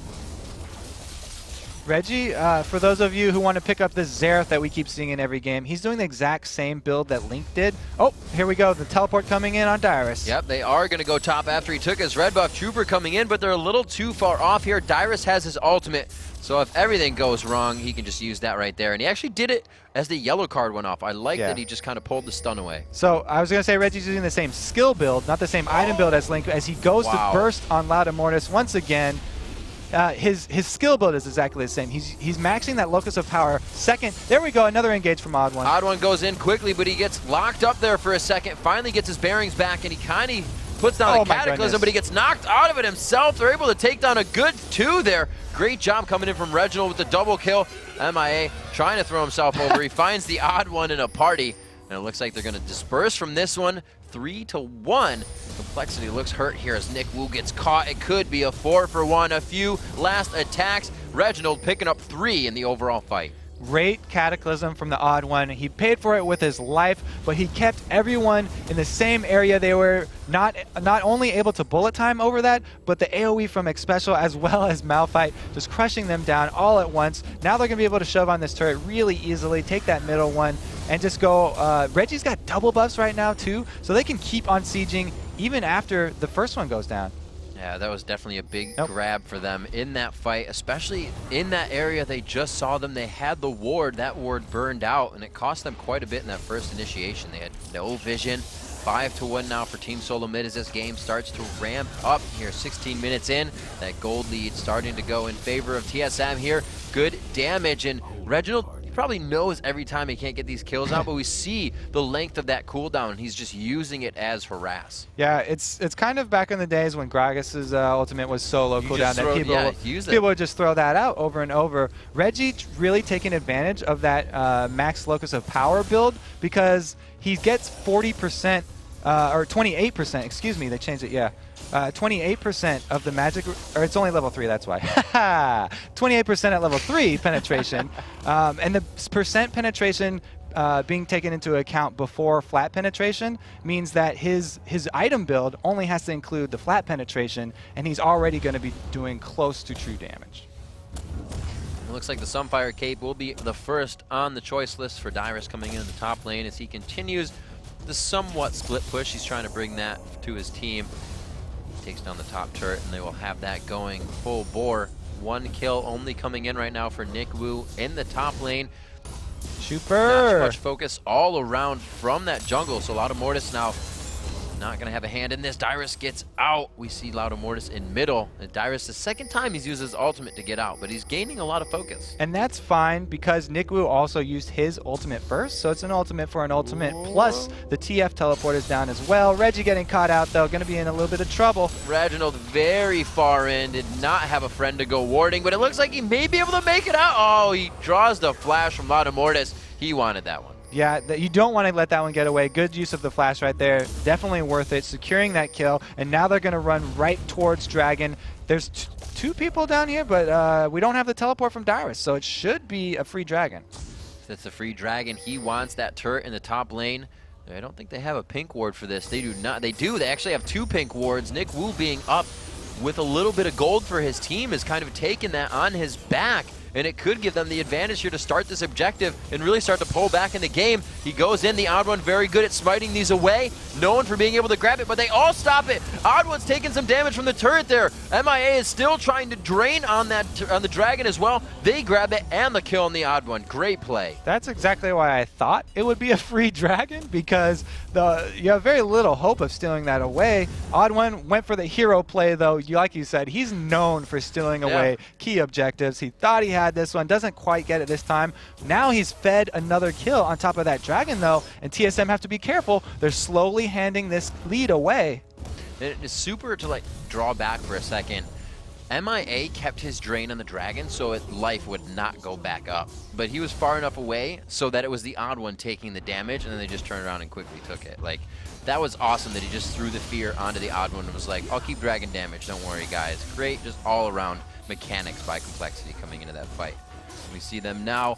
Reggie, for those of you who want to pick up this Xerath that we keep seeing in every game, he's doing the exact same build that Link did. Oh, here we go. The teleport coming in on Dyrus. Yep, they are going to go top after he took his red buff. Trooper coming in, but they're a little too far off here. Dyrus has his ultimate, so if everything goes wrong, he can just use that right there. And he actually did it as the yellow card went off. I like that he just kind of pulled the stun away. So I was going to say Reggie's using the same skill build, not the same item build as Link, as he goes to burst on Loud Immortus once again. His skill build is exactly the same. He's maxing that Locus of Power. Second, there we go, another engage from Odd One. Odd One goes in quickly, but he gets locked up there for a second, finally gets his bearings back, and he kind of puts down the Cataclysm, but he gets knocked out of it himself. They're able to take down a good 2 there. Great job coming in from Reginald with the double kill. MIA trying to throw himself over. He finds the Odd One in a party, and it looks like they're going to disperse from this one. 3-1. Complexity looks hurt here as Nick Wu gets caught. It could be a 4-for-1. A few last attacks. Reginald picking up 3 in the overall fight. Great Cataclysm from the Odd One. He paid for it with his life, but he kept everyone in the same area. They were not only able to bullet time over that, but the AoE from Xpecial as well as Malphite just crushing them down all at once. Now they're going to be able to shove on this turret really easily, take that middle one, and just go. Reggie's got double buffs right now too, so they can keep on sieging even after the first one goes down. Yeah, that was definitely a big grab for them in that fight, especially in that area they just saw them. They had the ward. That ward burned out, and it cost them quite a bit in that first initiation. They had no vision. 5-1 now for Team Solo Mid as this game starts to ramp up here. 16 minutes in, that gold lead starting to go in favor of TSM here. Good damage, and Reginald probably knows every time he can't get these kills out, but we see the length of that cooldown. He's just using it as harass. Yeah, it's kind of back in the days when Gragas's ultimate was solo cooldown that people would just throw that out over and over. Reggie really taking advantage of that max Locus of Power build because he gets 40%, or 28%, excuse me, they changed it, 28% of the magic, or it's only level 3, that's why. 28% at level 3 penetration. And the percent penetration being taken into account before flat penetration means that his item build only has to include the flat penetration, and he's already going to be doing close to true damage. It looks like the Sunfire Cape will be the first on the choice list for Dyrus coming in the top lane as he continues the somewhat split push. He's trying to bring that to his team. Takes down the top turret, and they will have that going full bore. 1 kill only coming in right now for Nick Wu in the top lane. Super! Not too much focus all around from that jungle, so Loud Immortus now not going to have a hand in this. Dyrus gets out. We see Loud Immortus in middle. And Dyrus, the second time he's used his ultimate to get out, but he's gaining a lot of focus. And that's fine because Nick Wu also used his ultimate first, so it's an ultimate for an ultimate. Plus, the TF teleport is down as well. Reggie getting caught out, though, going to be in a little bit of trouble. Reginald very far in, did not have a friend to go warding, but it looks like he may be able to make it out. Oh, he draws the flash from Loud Immortus. He wanted that one. Yeah, you don't want to let that one get away. Good use of the flash right there. Definitely worth it. Securing that kill. And now they're going to run right towards Dragon. There's 2 people down here, but we don't have the teleport from Dyrus, so it should be a free Dragon. That's a free Dragon. He wants that turret in the top lane. I don't think they have a pink ward for this. They do not. They do. They actually have 2 pink wards. Nick Wu being up with a little bit of gold for his team has kind of taken that on his back. And it could give them the advantage here to start this objective and really start to pull back in the game. He goes in, the Odd One very good at smiting these away. Known for being able to grab it, but they all stop it. Odd One's taking some damage from the turret there. MIA is still trying to drain on the Dragon as well. They grab it and the kill on the Odd One. Great play. That's exactly why I thought it would be a free Dragon, because you have very little hope of stealing that away. Odd One went for the hero play, though. Like you said, he's known for stealing away key objectives. He thought he had this one, doesn't quite get it this time. Now he's fed another kill on top of that Dragon, though, and TSM have to be careful. They're slowly handing this lead away. It is super to draw back for a second. MIA kept his drain on the Dragon so life would not go back up, but he was far enough away so that it was the Odd One taking the damage, and then they just turned around and quickly took it. That was awesome that he just threw the fear onto the Odd One and was like, I'll keep Dragon damage, don't worry guys. Great, just all around mechanics by Complexity coming into that fight. We see them now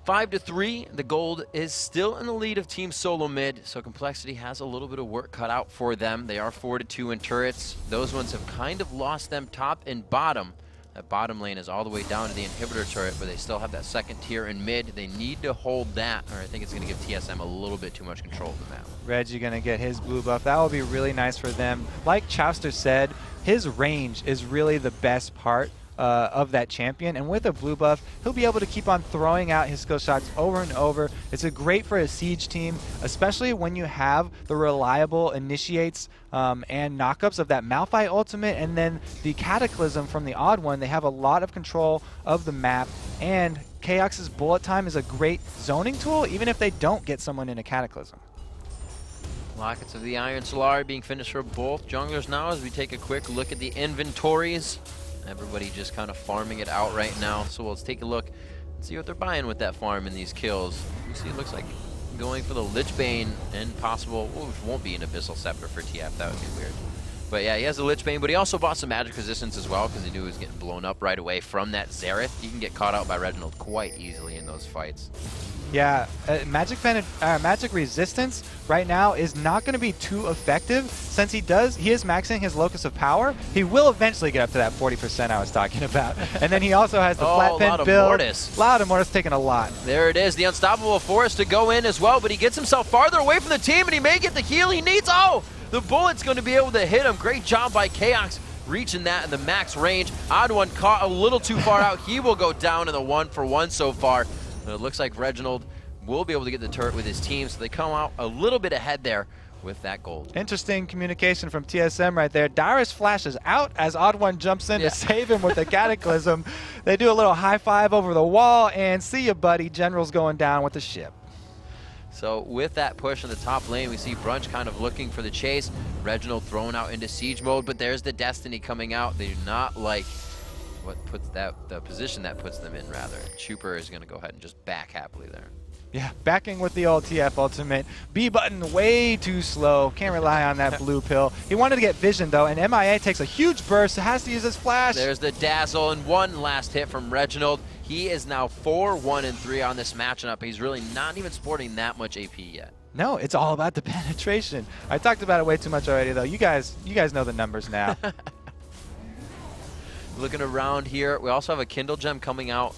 5-3. The gold is still in the lead of Team Solo Mid, so Complexity has a little bit of work cut out for them. They are 4-2 in turrets. Those ones have kind of lost them top and bottom. That bottom lane is all the way down to the inhibitor turret, but they still have that second tier in mid. They need to hold that, or I think it's going to give TSM a little bit too much control of the map. Reggie going to get his blue buff. That will be really nice for them. Like Chowster said, his range is really the best part of that champion, and with a blue buff, he'll be able to keep on throwing out his skill shots over and over. It's great for a siege team, especially when you have the reliable initiates and knockups of that Malphite ultimate, and then the Cataclysm from the Odd One. They have a lot of control of the map, and Chaos's bullet time is a great zoning tool, even if they don't get someone in a Cataclysm. Lockets of the Iron Solar being finished for both junglers now as we take a quick look at the inventories. Everybody just kind of farming it out right now. So let's take a look and see what they're buying with that farm and these kills. You see, it looks like going for the Lich Bane and possible, well, it won't be an Abyssal Scepter for TF. That would be weird. But yeah, he has the Lich Bane, but he also bought some magic resistance as well because he knew he was getting blown up right away from that Xerath. He can get caught out by Reginald quite easily in those fights. Yeah, magic resistance right now is not going to be too effective since he is maxing his locus of power. He will eventually get up to that 40% I was talking about. And then he also has the flat pen build. Mortis. Loud of Mortis taking a lot. There it is, the Unstoppable Force to go in as well, but he gets himself farther away from the team and he may get the heal he needs. Oh, the bullet's going to be able to hit him. Great job by Chaos reaching that in the max range. Odd One caught a little too far out. He will go down in the 1-for-1 so far. But it looks like Reginald will be able to get the turret with his team, so they come out a little bit ahead there with that gold. Interesting communication from TSM right there. Dyrus flashes out as Odd One jumps in to save him with the Cataclysm. They do a little high five over the wall, and see ya, buddy. General's going down with the ship. So with that push in the top lane, we see Brunch kind of looking for the chase. Reginald thrown out into siege mode, but there's the Destiny coming out. They do not like what puts the position that puts them in, rather. Chuper is going to go ahead and just back happily there. Yeah, backing with the old TF ultimate. B button way too slow. Can't rely on that blue pill. He wanted to get vision though, and MIA takes a huge burst. Has to use his flash. There's the dazzle and one last hit from Reginald. He is now 4-1-3 on this matchup. He's really not even sporting that much AP yet. No, it's all about the penetration. I talked about it way too much already though. You guys know the numbers now. Looking around here, we also have a Kindle Gem coming out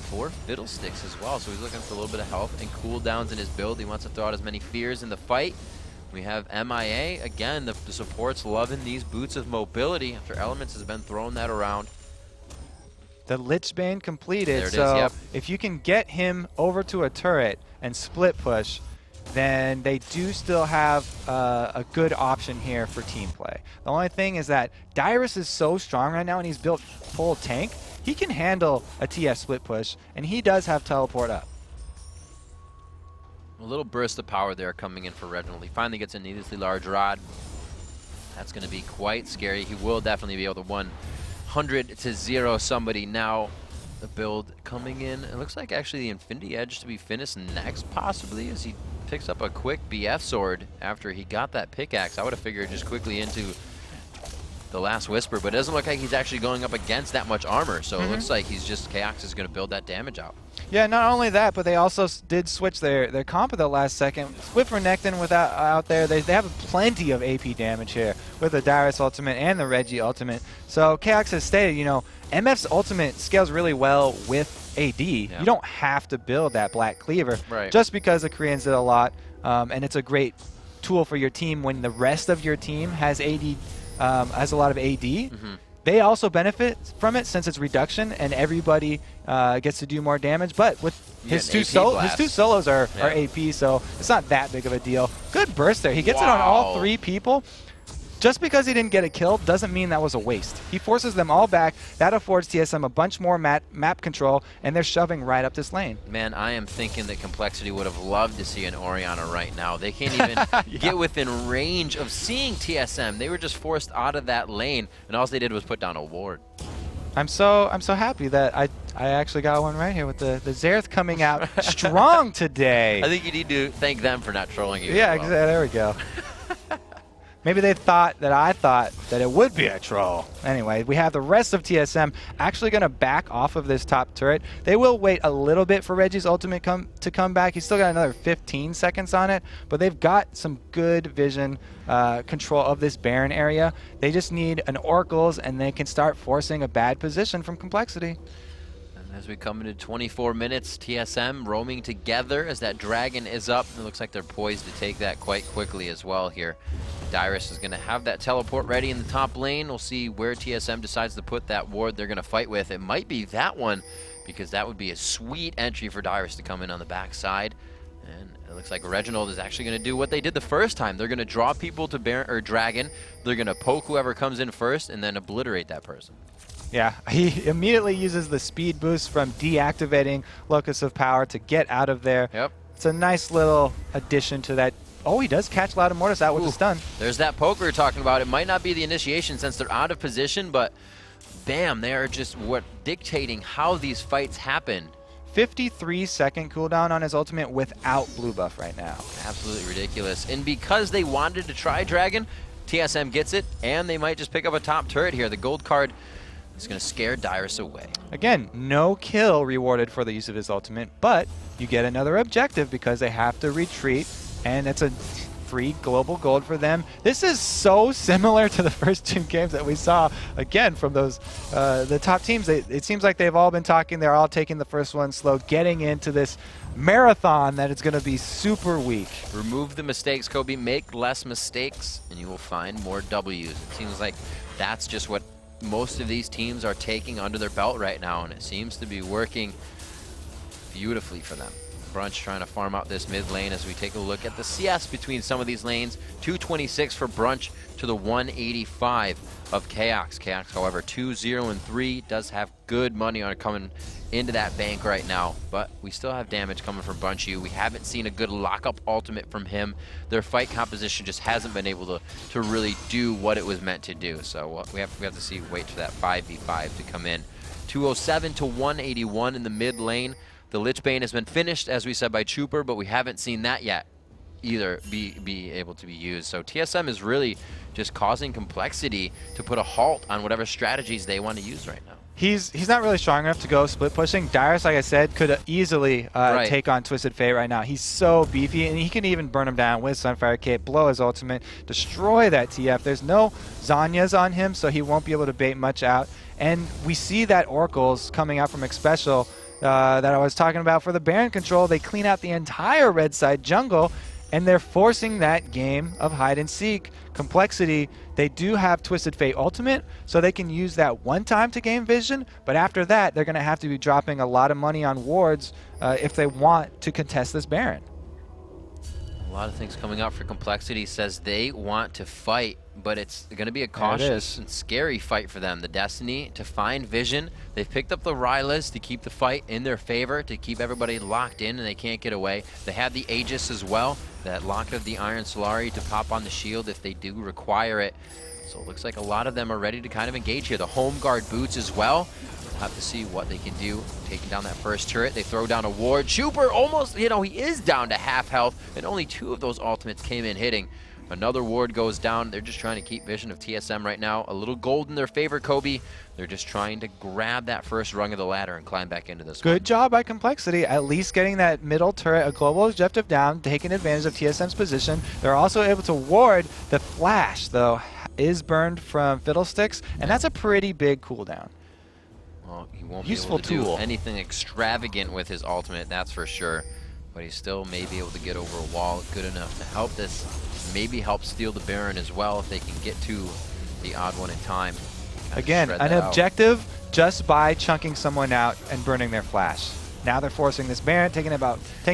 for Fiddlesticks as well, so he's looking for a little bit of health and cooldowns in his build. He wants to throw out as many fears in the fight. We have MIA, again, the support's loving these boots of mobility after Elements has been throwing that around. The Lich Bane completed, there it so is, yep. If you can get him over to a turret and split push, then they do still have a good option here for team play. The only thing is that Dyrus is so strong right now and he's built full tank. He can handle a TS split push, and he does have teleport up. A little burst of power there coming in for Reginald. He finally gets a needlessly large rod. That's going to be quite scary. He will definitely be able to 100-0 somebody now. The build coming in. It looks like actually the Infinity Edge to be finished next, possibly, as he picks up a quick BF sword after he got that pickaxe. I would have figured just quickly into the Last Whisper, but it doesn't look like he's actually going up against that much armor, so it looks like he's just, Chaos is going to build that damage out. Yeah, not only that, but they also did switch their comp at the last second. Swift Renekton out there, they have plenty of AP damage here with the Dyrus ultimate and the Reggie ultimate. So Chaos has stated, you know, MF's ultimate scales really well with AD. Yeah. You don't have to build that Black Cleaver just because the Koreans did a lot, and it's a great tool for your team when the rest of your team has AD. Has a lot of AD. They also benefit from it since it's reduction and everybody gets to do more damage. But with his two solos are AP, so it's not that big of a deal. Good burst there. He gets it on all three people. Just because he didn't get a kill doesn't mean that was a waste. He forces them all back. That affords TSM a bunch more map control, and they're shoving right up this lane. Man, I am thinking that Complexity would have loved to see an Orianna right now. They can't even get within range of seeing TSM. They were just forced out of that lane, and all they did was put down a ward. I'm so happy that I actually got one right here with the Xerath coming out strong today. I think you need to thank them for not trolling you. Yeah, exactly. There we go. Maybe they thought that I thought that it would be a troll. Anyway, we have the rest of TSM actually going to back off of this top turret. They will wait a little bit for Reggie's ultimate to come back. He's still got another 15 seconds on it, but they've got some good vision control of this Baron area. They just need an Oracles, and they can start forcing a bad position from Complexity. As we come into 24 minutes, TSM roaming together as that dragon is up. It looks like they're poised to take that quite quickly as well here. Dyrus is going to have that teleport ready in the top lane. We'll see where TSM decides to put that ward they're going to fight with. It might be that one, because that would be a sweet entry for Dyrus to come in on the backside. And it looks like Reginald is actually going to do what they did the first time. They're going to draw people to Baron or Dragon. They're going to poke whoever comes in first and then obliterate that person. Yeah, he immediately uses the speed boost from deactivating Locus of Power to get out of there. Yep. It's a nice little addition to that. Oh, he does catch Loud Immortus out with the stun. There's that poke we were talking about. It might not be the initiation since they're out of position, but bam, they are just dictating how these fights happen. 53-second cooldown on his ultimate without blue buff right now. Absolutely ridiculous. And because they wanted to try Dragon, TSM gets it, and they might just pick up a top turret here. The gold card is going to scare Dyrus away. Again, no kill rewarded for the use of his ultimate, but you get another objective because they have to retreat, and it's a free global gold for them. This is so similar to the first two games that we saw, again, from those the top teams. It seems like they've all been talking. They're all taking the first one slow, getting into this marathon that it's going to be super weak. Remove the mistakes, Kobe. Make less mistakes, and you will find more W's. It seems like that's just what most of these teams are taking under their belt right now, and it seems to be working beautifully for them. Brunch trying to farm out this mid lane as we take a look at the CS between some of these lanes. 226 for Brunch to the 185 of Chaos. Chaos, however, 2-0-3, does have good money on it coming into that bank right now, but we still have damage coming from Bunchy. We haven't seen a good lockup ultimate from him. Their fight composition just hasn't been able to really do what it was meant to do. So we have to see, wait for that 5v5 to come in. 207 to 181 in the mid lane. The Lich Bane has been finished, as we said, by Trooper, but we haven't seen that yet either be able to be used. So TSM is really just causing Complexity to put a halt on whatever strategies they want to use right now. He's not really strong enough to go split pushing. Dyrus, like I said, could easily take on Twisted Fate right now. He's so beefy, and he can even burn him down with Sunfire Cape, blow his ultimate, destroy that TF. There's no Zanyas on him, so he won't be able to bait much out. And we see that Oracles coming out from Xpecial that I was talking about for the Baron control. They clean out the entire red side jungle, and they're forcing that game of hide and seek. Complexity, they do have Twisted Fate ultimate, so they can use that one time to gain vision, but after that, they're going to have to be dropping a lot of money on wards if they want to contest this Baron. A lot of things coming out for Complexity. Says they want to fight, but it's going to be a cautious and scary fight for them. The Destiny to find vision. They've picked up the Rylas to keep the fight in their favor, to keep everybody locked in and they can't get away. They have the Aegis as well, that lock of the Iron Solari to pop on the shield if they do require it. So it looks like a lot of them are ready to kind of engage here. The Home Guard boots as well. We'll have to see what they can do. Taking down that first turret, they throw down a ward. Chuper almost, he is down to half health, and only 2 of those ultimates came in hitting. Another ward goes down. They're just trying to keep vision of TSM right now. A little gold in their favor, Kobe. They're just trying to grab that first rung of the ladder and climb back into this one. Good job by Complexity, at least getting that middle turret, a global objective down, taking advantage of TSM's position. They're also able to ward. The flash, though, is burned from Fiddlesticks, and that's a pretty big cooldown. Well, he won't be able to do anything extravagant with his ultimate, that's for sure. But he still may be able to get over a wall good enough to help this. Maybe help steal the Baron as well if they can get to the odd one in time. Again, an objective just by chunking someone out and burning their flash. Now they're forcing this Baron, taking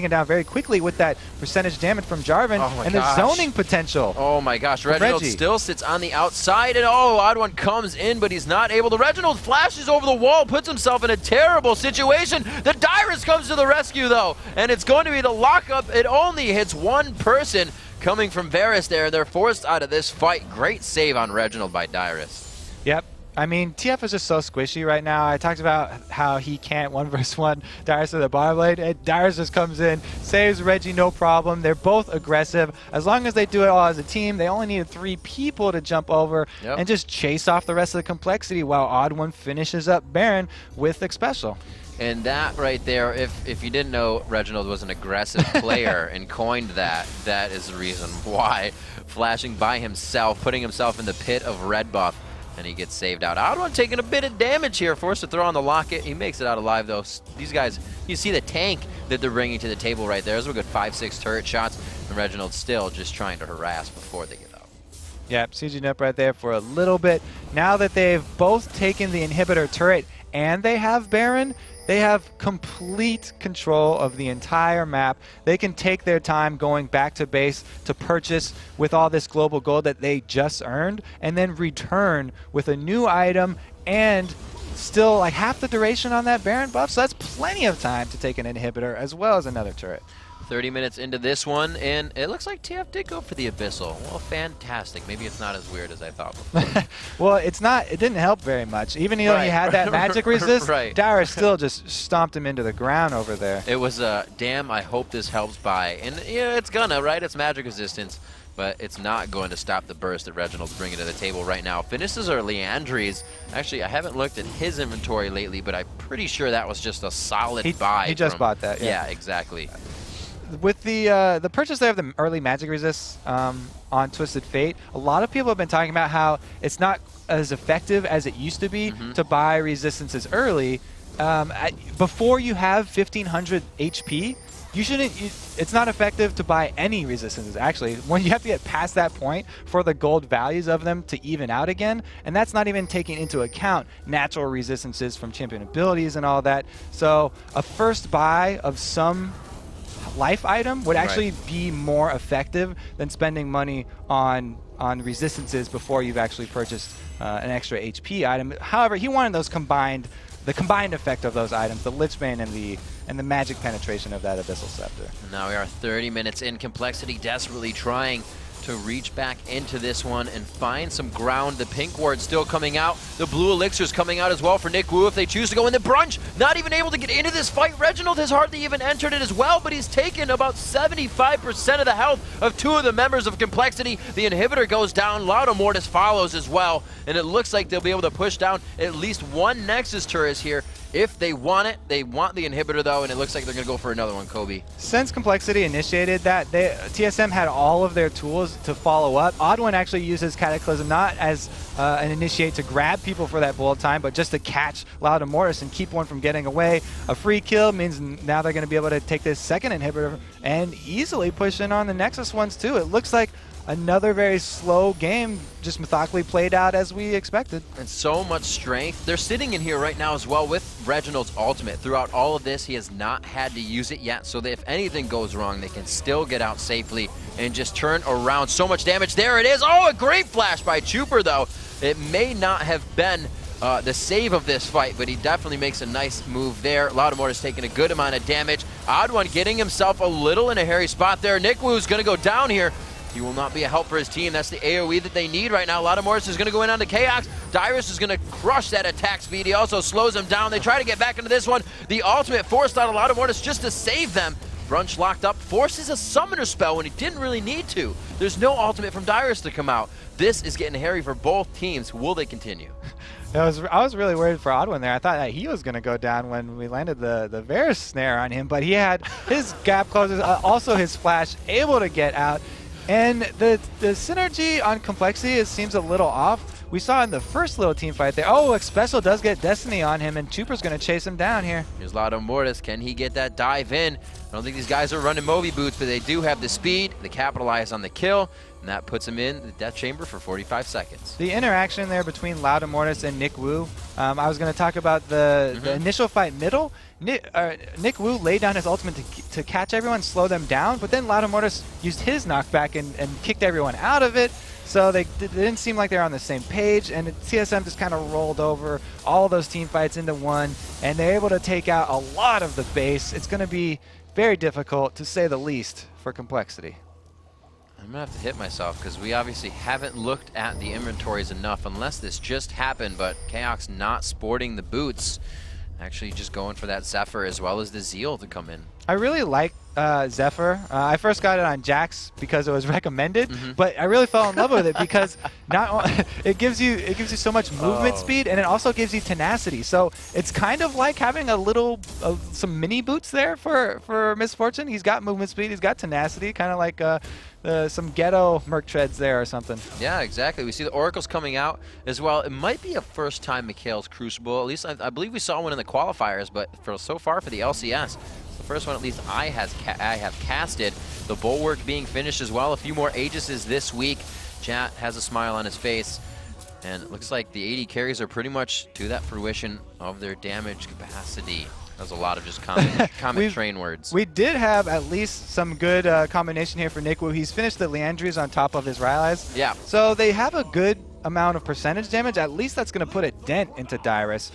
down very quickly with that percentage damage from Jarvan and the zoning potential. Oh my gosh, Reginald still sits on the outside, and odd one comes in, but he's not able to. Reginald flashes over the wall, puts himself in a terrible situation. The Dyrus comes to the rescue though, and it's going to be the lockup. It only hits one person coming from Varus there. They're forced out of this fight. Great save on Reginald by Dyrus. Yep. I mean, TF is just so squishy right now. I talked about how he can't 1v1 Darius with a bottom lane, and Darius just comes in, saves Reggie, no problem. They're both aggressive. As long as they do it all as a team, they only needed 3 people to jump over and just chase off the rest of the complexity while Odd One finishes up Baron with Xpecial. And that right there, if you didn't know Reginald was an aggressive player and coined that, that is the reason why. Flashing by himself, putting himself in the pit of red buff, and he gets saved out. Odd One taking a bit of damage here, forced to throw on the locket. He makes it out alive, though. These guys, you see the tank that they're bringing to the table right there. Those were good 5-6 turret shots, and Reginald's still just trying to harass before they get out. Yeah, sieging up right there for a little bit. Now that they've both taken the inhibitor turret and they have Baron, they have complete control of the entire map. They can take their time going back to base to purchase with all this global gold that they just earned, and then return with a new item and still like half the duration on that Baron buff. So that's plenty of time to take an inhibitor as well as another turret. 30 minutes into this one, and it looks like TF did go for the Abyssal. Well, fantastic. Maybe it's not as weird as I thought before. Well, it's not. It didn't help very much. Even though he had that magic resist, Darius still just stomped him into the ground over there. It was a damn, I hope this helps by. And yeah, it's gonna, right? It's magic resistance, but it's not going to stop the burst that Reginald's bringing to the table right now. Finishes are Leandri's. Actually, I haven't looked at his inventory lately, but I'm pretty sure that was just a solid buy. He just bought that, yeah. Yeah, exactly. With the purchase there of the early magic resists on Twisted Fate, a lot of people have been talking about how it's not as effective as it used to be to buy resistances early. Before you have 1500 HP, you shouldn't. It's not effective to buy any resistances, actually. When you have to get past that point for the gold values of them to even out again, and that's not even taking into account natural resistances from champion abilities and all that. So a first buy of some life item would actually be more effective than spending money on resistances before you've actually purchased an extra HP item. However, he wanted the combined effect of those items, the Lichbane and the magic penetration of that Abyssal Scepter. Now we are 30 minutes in. Complexity desperately trying to reach back into this one and find some ground. The pink ward still coming out. The blue elixir's coming out as well for Nick Wu if they choose to go in. The Brunch not even able to get into this fight. Reginald has hardly even entered it as well, but he's taken about 75% of the health of 2 of the members of Complexity. The inhibitor goes down. Lauda Mortis follows as well, and it looks like they'll be able to push down at least 1 Nexus turret here. If they want it, they want the inhibitor though, and it looks like they're going to go for another one, Kobe. Since Complexity initiated that, TSM had all of their tools to follow up. Odd One actually uses Cataclysm not as an initiate to grab people for that bullet time, but just to catch Lauda Mortis and keep one from getting away. A free kill means now they're going to be able to take this second inhibitor and easily push in on the Nexus ones too. It looks like another very slow game, just methodically played out as we expected. And so much strength. They're sitting in here right now as well with Reginald's ultimate. Throughout all of this, he has not had to use it yet, so that if anything goes wrong, they can still get out safely and just turn around. So much damage. There it is. Oh, a great flash by Chuper, though. It may not have been the save of this fight, but he definitely makes a nice move there. Loudamortis taking a good amount of damage. Odd One getting himself a little in a hairy spot there. Nick Wu's going to go down here. He will not be a help for his team. That's the AoE that they need right now. Loudamortis is going to go in on the Chaos. Dyrus is going to crush that attack speed. He also slows him down. They try to get back into this one. The ultimate forced out of Loudamortis just to save them. Brunch locked up, forces a summoner spell when he didn't really need to. There's no ultimate from Dyrus to come out. This is getting hairy for both teams. Will they continue? I was really worried for Odd One there. I thought that he was going to go down when we landed the Varus snare on him, but he had his gap closes, also his flash, able to get out. And the synergy on Complexity seems a little off. We saw in the first little team fight there. Oh, Xpecial does get Destiny on him, and Chuper's going to chase him down here. Here's Loudamortis. Can he get that dive in? I don't think these guys are running Moby boots, but they do have the speed. They capitalize on the kill, and that puts him in the death chamber for 45 seconds. The interaction there between Loudamortis and Nick Wu, I was going to talk about the initial fight middle. Nick Wu laid down his ultimate to catch everyone, slow them down, but then Loudamortis used his knockback and kicked everyone out of it. So they didn't seem like they were on the same page, and TSM just kind of rolled over all those team fights into one, and they're able to take out a lot of the base. It's going to be very difficult, to say the least, for Complexity. I'm going to have to hit myself because we obviously haven't looked at the inventories enough unless this just happened, but coX not sporting the boots. Actually just going for that Zephyr as well as the Zeal to come in. I really like Zephyr. I first got it on Jax because it was recommended, but I really fell in love with it because it gives you so much movement speed, and it also gives you tenacity. So it's kind of like having a little some mini boots there for Misfortune. He's got movement speed, he's got tenacity, kind of like some ghetto Merc treads there or something. Yeah, exactly. We see the Oracles coming out as well. It might be a first time Mikhail's Crucible. At least I believe we saw one in the qualifiers, but so far for the LCS, the first one at least I have casted. The Bulwark being finished as well. A few more Aegises this week. Chat has a smile on his face. And it looks like the AD carries are pretty much to that fruition of their damage capacity. That was a lot of just common train words. We did have at least some good combination here for Nikwu. He's finished the Leandries on top of his Rylai's. Yeah. So they have a good amount of percentage damage. At least that's going to put a dent into Dyrus.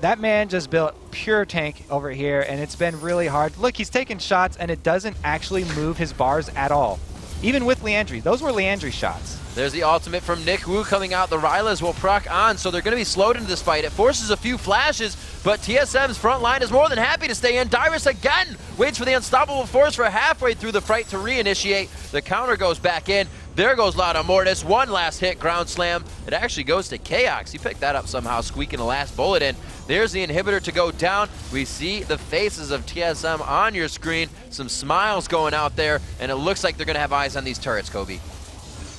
That man just built pure tank over here, and it's been really hard. Look, he's taking shots, and it doesn't actually move his bars at all. Even with Leandry. Those were Leandry shots. There's the ultimate from Nikwu coming out. The Rylai's will proc on, so they're going to be slowed into this fight. It forces a few flashes, but TSM's front line is more than happy to stay in. Dyrus again waits for the unstoppable force for halfway through the fight to reinitiate. The counter goes back in. There goes Lotta Mortis. One last hit, ground slam. It actually goes to coX. He picked that up somehow, squeaking the last bullet in. There's the inhibitor to go down. We see the faces of TSM on your screen. Some smiles going out there, and it looks like they're going to have eyes on these turrets, Kobe.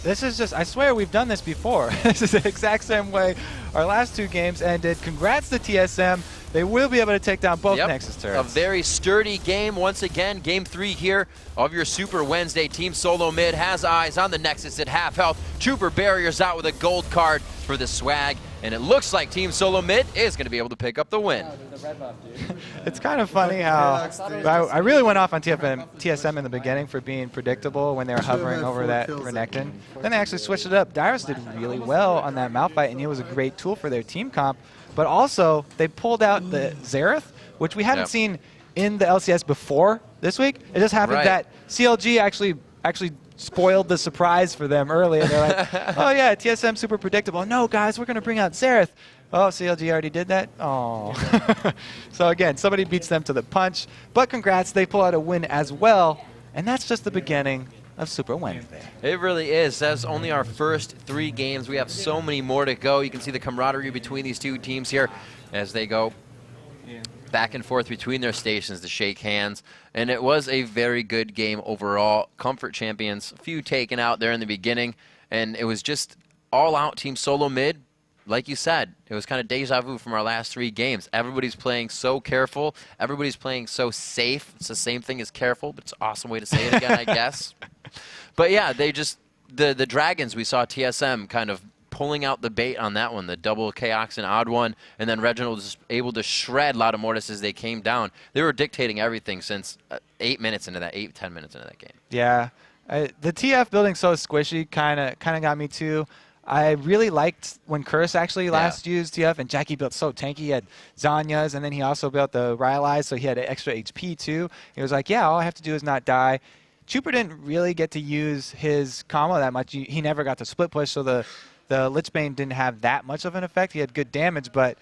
This is just, I swear we've done this before. This is the exact same way our last two games ended. Congrats to TSM. They will be able to take down both Nexus turrets. A very sturdy game once again. Game 3 here of your Super Wednesday. Team Solo Mid has eyes on the Nexus at half health. Trooper Barriers out with a gold card for the swag. And it looks like Team Solo Mid is going to be able to pick up the win. It's kind of funny how I really went off on TSM in the beginning for being predictable when they were hovering over that Renekton. Then they actually switched it up. Dyrus did really well on that Malphite, and he was a great tool for their team comp. But also, they pulled out the Xerath, which we hadn't seen in the LCS before this week. It just happened that CLG actually spoiled the surprise for them early, and they're like, oh yeah, TSM super predictable. No, guys, we're going to bring out Xerath. Oh, CLG already did that? Oh. So again, somebody beats them to the punch. But congrats, they pull out a win as well. And that's just the beginning of Super Wednesday. It really is. That's only our first 3 games. We have so many more to go. You can see the camaraderie between these two teams here as they go back and forth between their stations to shake hands. And it was a very good game overall. Comfort champions, a few taken out there in the beginning. And it was just all out Team Solo Mid. Like you said, it was kind of deja vu from our last 3 games. Everybody's playing so careful. Everybody's playing so safe. It's the same thing as careful, but it's an awesome way to say it again, I guess. But yeah, they just, the Dragons, we saw TSM kind of pulling out the bait on that one, the double coX and odd one, and then Reginald was able to shred Lotta Mortis as they came down. They were dictating everything since 8 minutes into that, 10 minutes into that game. Yeah. The TF building so squishy kind of got me too. I really liked when Curse actually last used TF, and Jackie built so tanky. He had Zanya's, and then he also built the Rylai's, so he had extra HP too. He was like, yeah, all I have to do is not die. Chuper didn't really get to use his combo that much. He never got to split push, so the Lichbane didn't have that much of an effect. He had good damage, but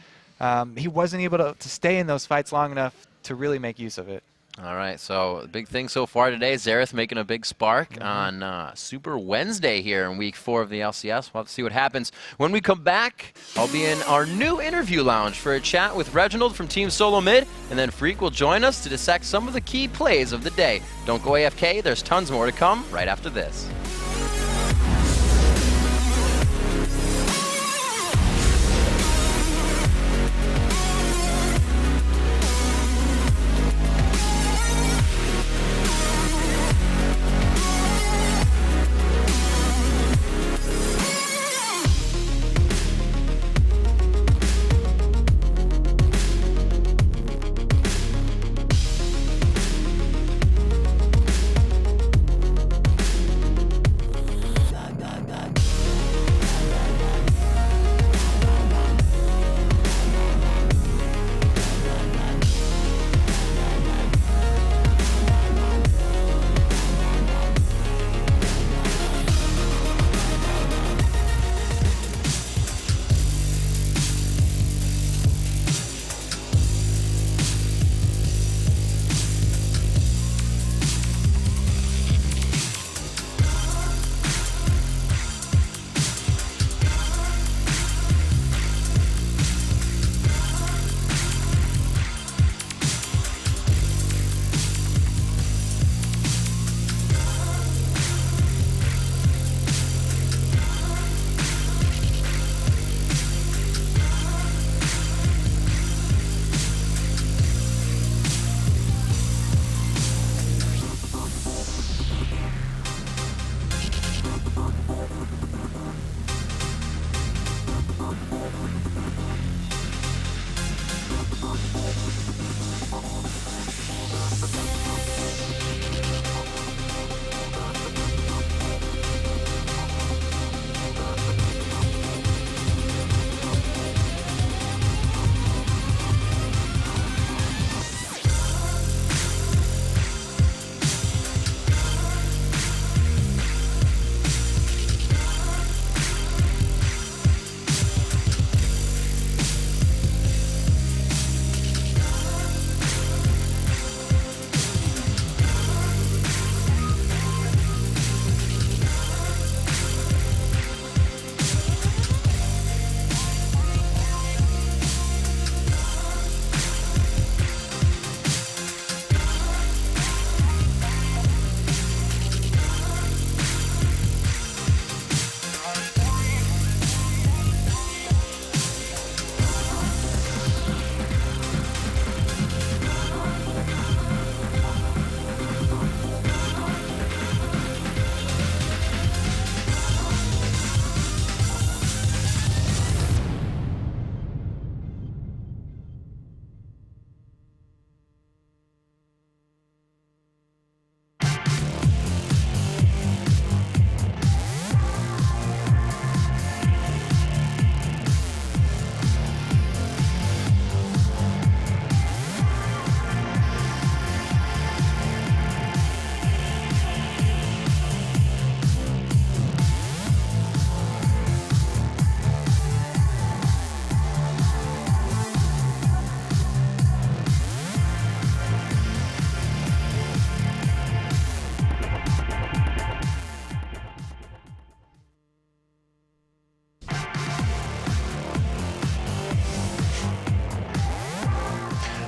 he wasn't able to stay in those fights long enough to really make use of it. All right, so the big thing so far today, Xerath making a big spark on Super Wednesday here in Week 4 of the LCS. We'll have to see what happens. When we come back, I'll be in our new interview lounge for a chat with Reginald from Team Solo Mid, and then Freak will join us to dissect some of the key plays of the day. Don't go AFK, there's tons more to come right after this.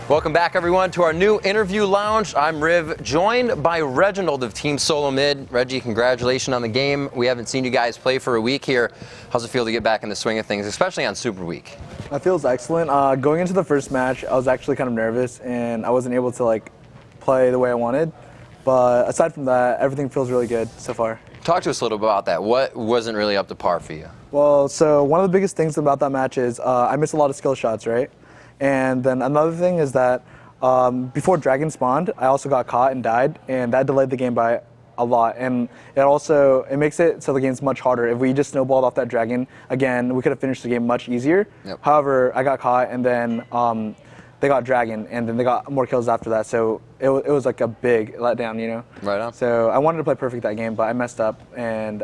Welcome back, everyone, to our new interview lounge. I'm Riv, joined by Reginald of Team Solo Mid. Reggie, congratulations on the game. We haven't seen you guys play for a week here. How's it feel to get back in the swing of things, especially on Super Week? That feels excellent. Going into the first match, I was actually kind of nervous, and I wasn't able to play the way I wanted. But aside from that, everything feels really good so far. Talk to us a little bit about that. What wasn't really up to par for you? Well, so one of the biggest things about that match is I missed a lot of skill shots, right? And then another thing is that before Dragon spawned, I also got caught and died, and that delayed the game by a lot. And it makes it so the game's much harder. If we just snowballed off that Dragon, again, we could have finished the game much easier. Yep. However, I got caught, and then they got Dragon, and then they got more kills after that. So it was like a big letdown, you know? Right on. So I wanted to play perfect that game, but I messed up, and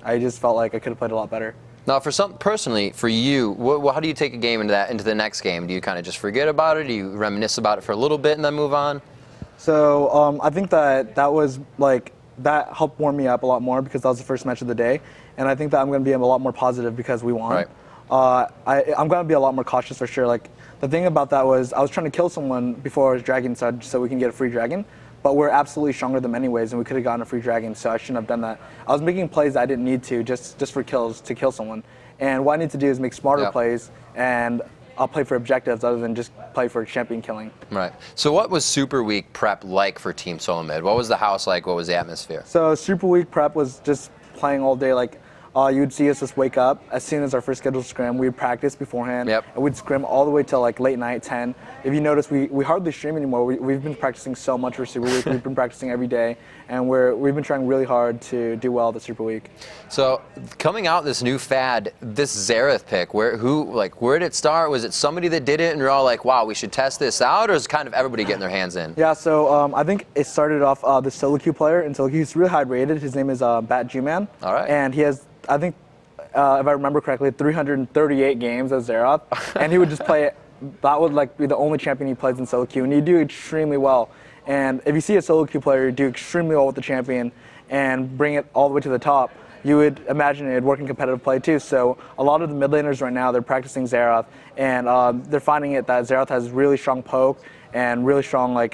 I just felt like I could have played a lot better. Now, personally, for you, how do you take a game into the next game? Do you kind of just forget about it? Do you reminisce about it for a little bit and then move on? So I think that was that helped warm me up a lot more because that was the first match of the day, and I think that I'm going to be a lot more positive because we won. Right. I'm going to be a lot more cautious for sure. The thing about that was I was trying to kill someone before I was Dragon so we can get a free Dragon. But we're absolutely stronger than them anyways, and we could have gotten a free Dragon, so I shouldn't have done that. I was making plays I didn't need to, just for kills, to kill someone. And what I need to do is make smarter plays, and I'll play for objectives other than just play for champion killing. Right. So what was Super Week prep like for Team Solo Mid? What was the house like? What was the atmosphere? So Super Week prep was just playing all day. You would see us just wake up as soon as our first scheduled scrim. We'd practice beforehand, and we'd scrim all the way till late night, 10. If you notice, we hardly stream anymore. We've been practicing so much for Super Week. We've been practicing every day, and we've been trying really hard to do well the Super Week. So coming out this new fad, this Xerath pick, where did it start? Was it somebody that did it, and you're all like, wow, we should test this out, or is kind of everybody getting their hands in? Yeah, so I think it started off the solo queue player, and solo queue is really high rated. His name is Bat G-Man. All right. And he has, I think, if I remember correctly, 338 games as Xerath, and he would just play it. That would be the only champion he plays in solo queue, and he'd do extremely well. And if you see a solo queue player do extremely well with the champion and bring it all the way to the top, you would imagine it'd work in competitive play too. So a lot of the mid laners right now, they're practicing Xerath, and they're finding it that Xerath has really strong poke and really strong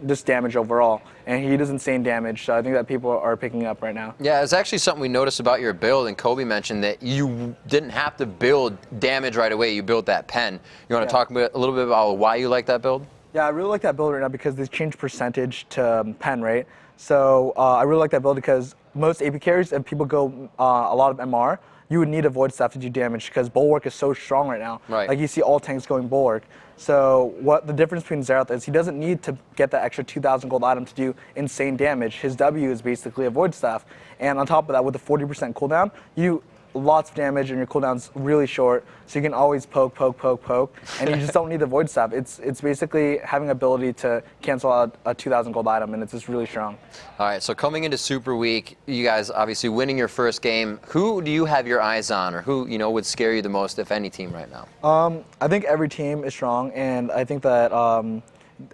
just damage overall. And he does insane damage, so I think that people are picking up right now. Yeah, it's actually something we noticed about your build, and Kobe mentioned that you didn't have to build damage right away. You built that pen. You want to talk a little bit about why you like that build? Yeah, I really like that build right now because they changed percentage to pen, right? So I really like that build because most AP carries, if people go a lot of MR, you would need a Void Staff to do damage because Bulwark is so strong right now. Right. You see all tanks going Bulwark. So what the difference between Xerath is, he doesn't need to get that extra 2,000 gold item to do insane damage. His W is basically a Void Staff. And on top of that, with a 40% cooldown, lots of damage and your cooldown's really short, so you can always poke, and you just don't need the Void Staff. It's basically having ability to cancel out a 2,000 gold item, and it's just really strong. All right, so coming into Super Week, you guys obviously winning your first game. Who do you have your eyes on, or who would scare you the most, if any team right now? I think every team is strong, and I think that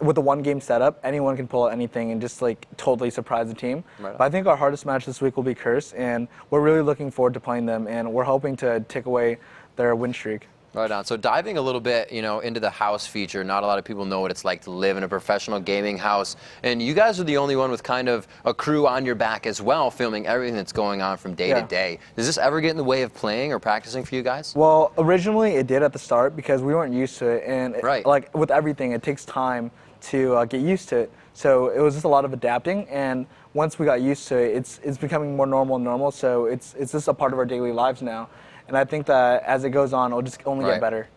with the one game setup, anyone can pull out anything and just totally surprise the team. Right. But I think our hardest match this week will be Curse, and we're really looking forward to playing them, and we're hoping to take away their win streak. Right on. So diving a little bit, into the house feature, not a lot of people know what it's like to live in a professional gaming house, and you guys are the only one with kind of a crew on your back as well, filming everything that's going on from day to day. Does this ever get in the way of playing or practicing for you guys? Well, originally it did at the start because we weren't used to it, and with everything, it takes time to get used to it. So it was just a lot of adapting, and once we got used to it, it's becoming more normal. So it's just a part of our daily lives now. And I think that as it goes on, it'll just only get better.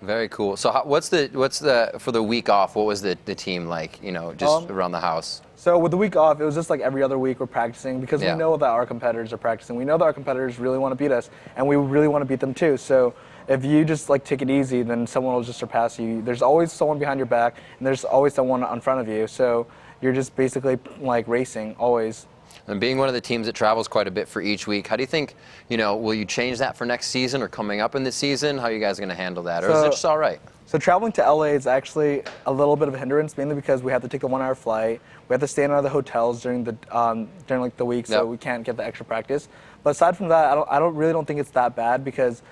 Very cool. So what's the for the week off? What was the team like? Just around the house. So with the week off, it was just like every other week we're practicing because we know that our competitors are practicing. We know that our competitors really want to beat us, and we really want to beat them too. So if you just take it easy, then someone will just surpass you. There's always someone behind your back, and there's always someone in front of you. So you're just basically racing always. And being one of the teams that travels quite a bit for each week, how do you think, will you change that for next season or coming up in the season? How are you guys going to handle that? Or is it just all right? So traveling to LA is actually a little bit of a hindrance, mainly because we have to take a 1-hour flight. We have to stay in other hotels during the week, so we can't get the extra practice. But aside from that, I really don't think it's that bad because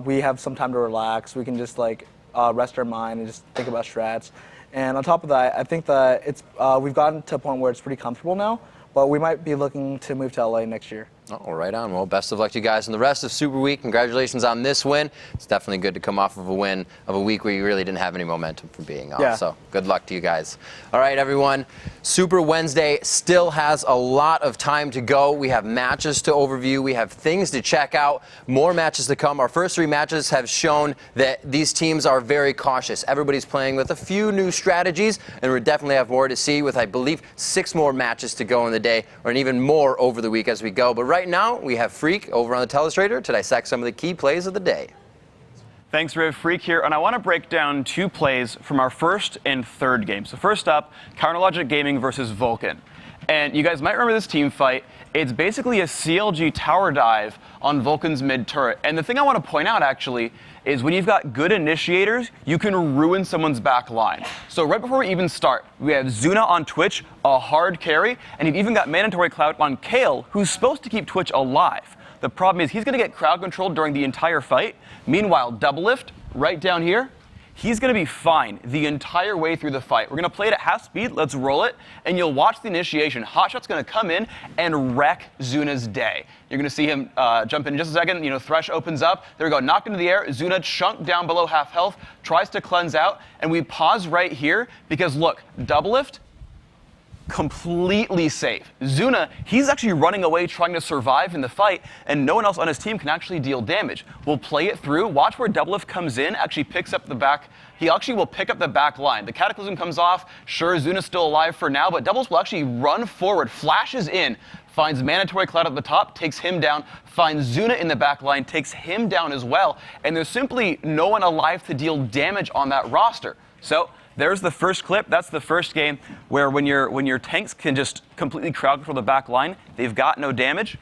we have some time to relax. We can just rest our mind and just think about strats. And on top of that, I think that we've gotten to a point where it's pretty comfortable now, but we might be looking to move to LA next year. Oh, right on. Well, best of luck to you guys in the rest of Super Week. Congratulations on this win. It's definitely good to come off of a win of a week where you really didn't have any momentum from being off. Yeah. So good luck to you guys. All right, everyone. Super Wednesday still has a lot of time to go. We have matches to overview. We have things to check out. More matches to come. Our first 3 matches have shown that these teams are very cautious. Everybody's playing with a few new strategies, and we definitely have more to see with, I believe, 6 more matches to go in the day, or even more over the week as we go. But right now, we have Freak over on the Telestrator to dissect some of the key plays of the day. Thanks, Riv. Freak here, and I want to break down 2 plays from our first and third game. So first up, Counterlogic Gaming versus Vulcan. And you guys might remember this team fight. It's basically a CLG tower dive on Vulcan's mid turret. And the thing I want to point out, actually, is when you've got good initiators, you can ruin someone's back line. So right before we even start, we have Zuna on Twitch, a hard carry, and you've even got Mandatory Cloud on coL, who's supposed to keep Twitch alive. The problem is he's going to get crowd controlled during the entire fight. Meanwhile, Doublelift, right down here, he's going to be fine the entire way through the fight. We're going to play it at half speed. Let's roll it. And you'll watch the initiation. Hotshot's going to come in and wreck Zuna's day. You're going to see him jump in just a second. You know, Thresh opens up. There we go. Knocked into the air. Zuna chunked down below half health. Tries to cleanse out. And we pause right here because, look, Doublelift, completely safe. Zuna, he's actually running away trying to survive in the fight, and no one else on his team can actually deal damage. We'll play it through. Watch where Doublelift comes in, actually picks up the back. He actually will pick up the back line. The Cataclysm comes off. Sure, Zuna's still alive for now, but Doublelift will actually run forward, flashes in, finds Mandatory Cloud at the top, takes him down, finds Zuna in the back line, takes him down as well, and there's simply no one alive to deal damage on that roster. So there's the first clip. That's the first game where when your tanks can just completely crowd control the back line, they've got no damage.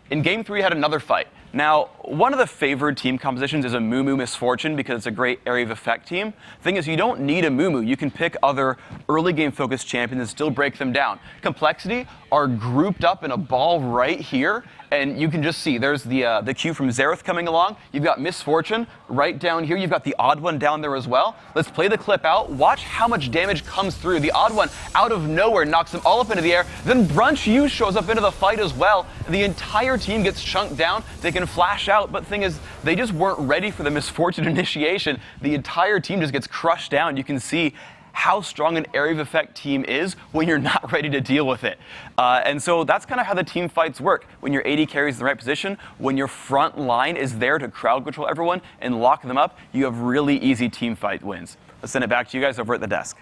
In game 3, had another fight. Now, one of the favored team compositions is a Mumu Misfortune because it's a great area of effect team. Thing is, you don't need a Mumu. You can pick other early game focused champions and still break them down. Complexity are grouped up in a ball right here, and you can just see there's the Q from Xerath coming along. You've got Misfortune right down here. You've got the Odd One down there as well. Let's play the clip out. Watch how much damage comes through. The Odd One out of nowhere knocks them all up into the air. Then Brunch U shows up into the fight as well. The entire team gets chunked down. They can flash out, but the thing is, they just weren't ready for the Misfortune initiation. The entire team just gets crushed down. You can see how strong an area of effect team is when you're not ready to deal with it. And so that's kind of how the team fights work. When your AD carries in the right position, when your front line is there to crowd control everyone and lock them up, you have really easy team fight wins. Let's send it back to you guys over at the desk.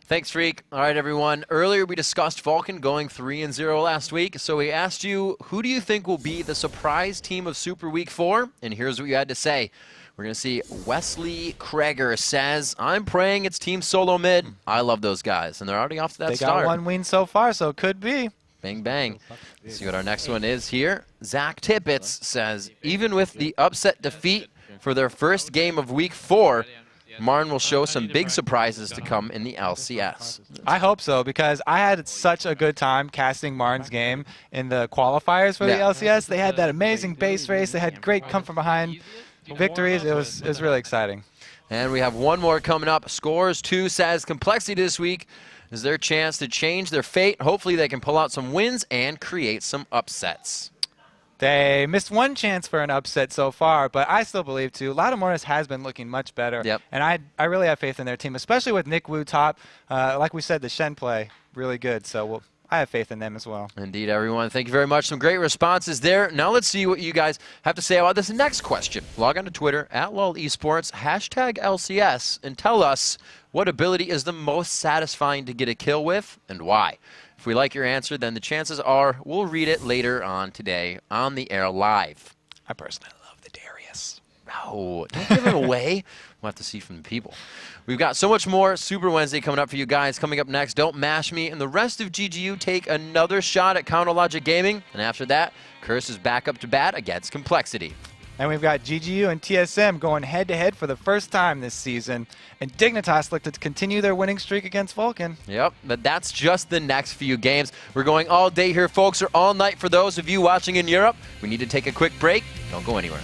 Thanks, Freak. All right, everyone. Earlier, we discussed Vulcan going 3-0 last week. So we asked you, who do you think will be the surprise team of Super Week 4? And here's what you had to say. We're going to see Wesley Kreger says, I'm praying it's Team Solo Mid. I love those guys. And they're already off to that start. They got 1 win so far, so it could be. Bang, bang. Let's see what our next one is here. Zach Tippett says, even with the upset defeat for their first game of Week 4, Marn will show some big surprises to come in the LCS. I hope so, because I had such a good time casting Marn's game in the qualifiers for the LCS. They had that amazing base race. They had great come from behind victories. It was really exciting. And we have one more coming up. Scores 2 says Complexity this week is their chance to change their fate. Hopefully they can pull out some wins and create some upsets. They missed 1 chance for an upset so far, but I still believe, too. Lattimornis has been looking much better. Yep. And I really have faith in their team, especially with Nick Wu top. Like we said, the Shen play, really good. So I have faith in them as well. Indeed, everyone. Thank you very much. Some great responses there. Now let's see what you guys have to say about this next question. Log on to Twitter, @LOL eSports, #LCS, and tell us what ability is the most satisfying to get a kill with and why. If we like your answer, then the chances are we'll read it later on today on the air live. I personally love the Darius. No, don't give it away. We'll have to see from the people. We've got so much more Super Wednesday coming up for you guys. Coming up next, Don't Mash Me, and the rest of GGU take another shot at Counterlogic Gaming. And after that, Curse is back up to bat against Complexity. And we've got GGU and TSM going head-to-head for the first time this season. And Dignitas look to continue their winning streak against Vulcan. Yep, but that's just the next few games. We're going all day here, folks, or all night for those of you watching in Europe. We need to take a quick break. Don't go anywhere.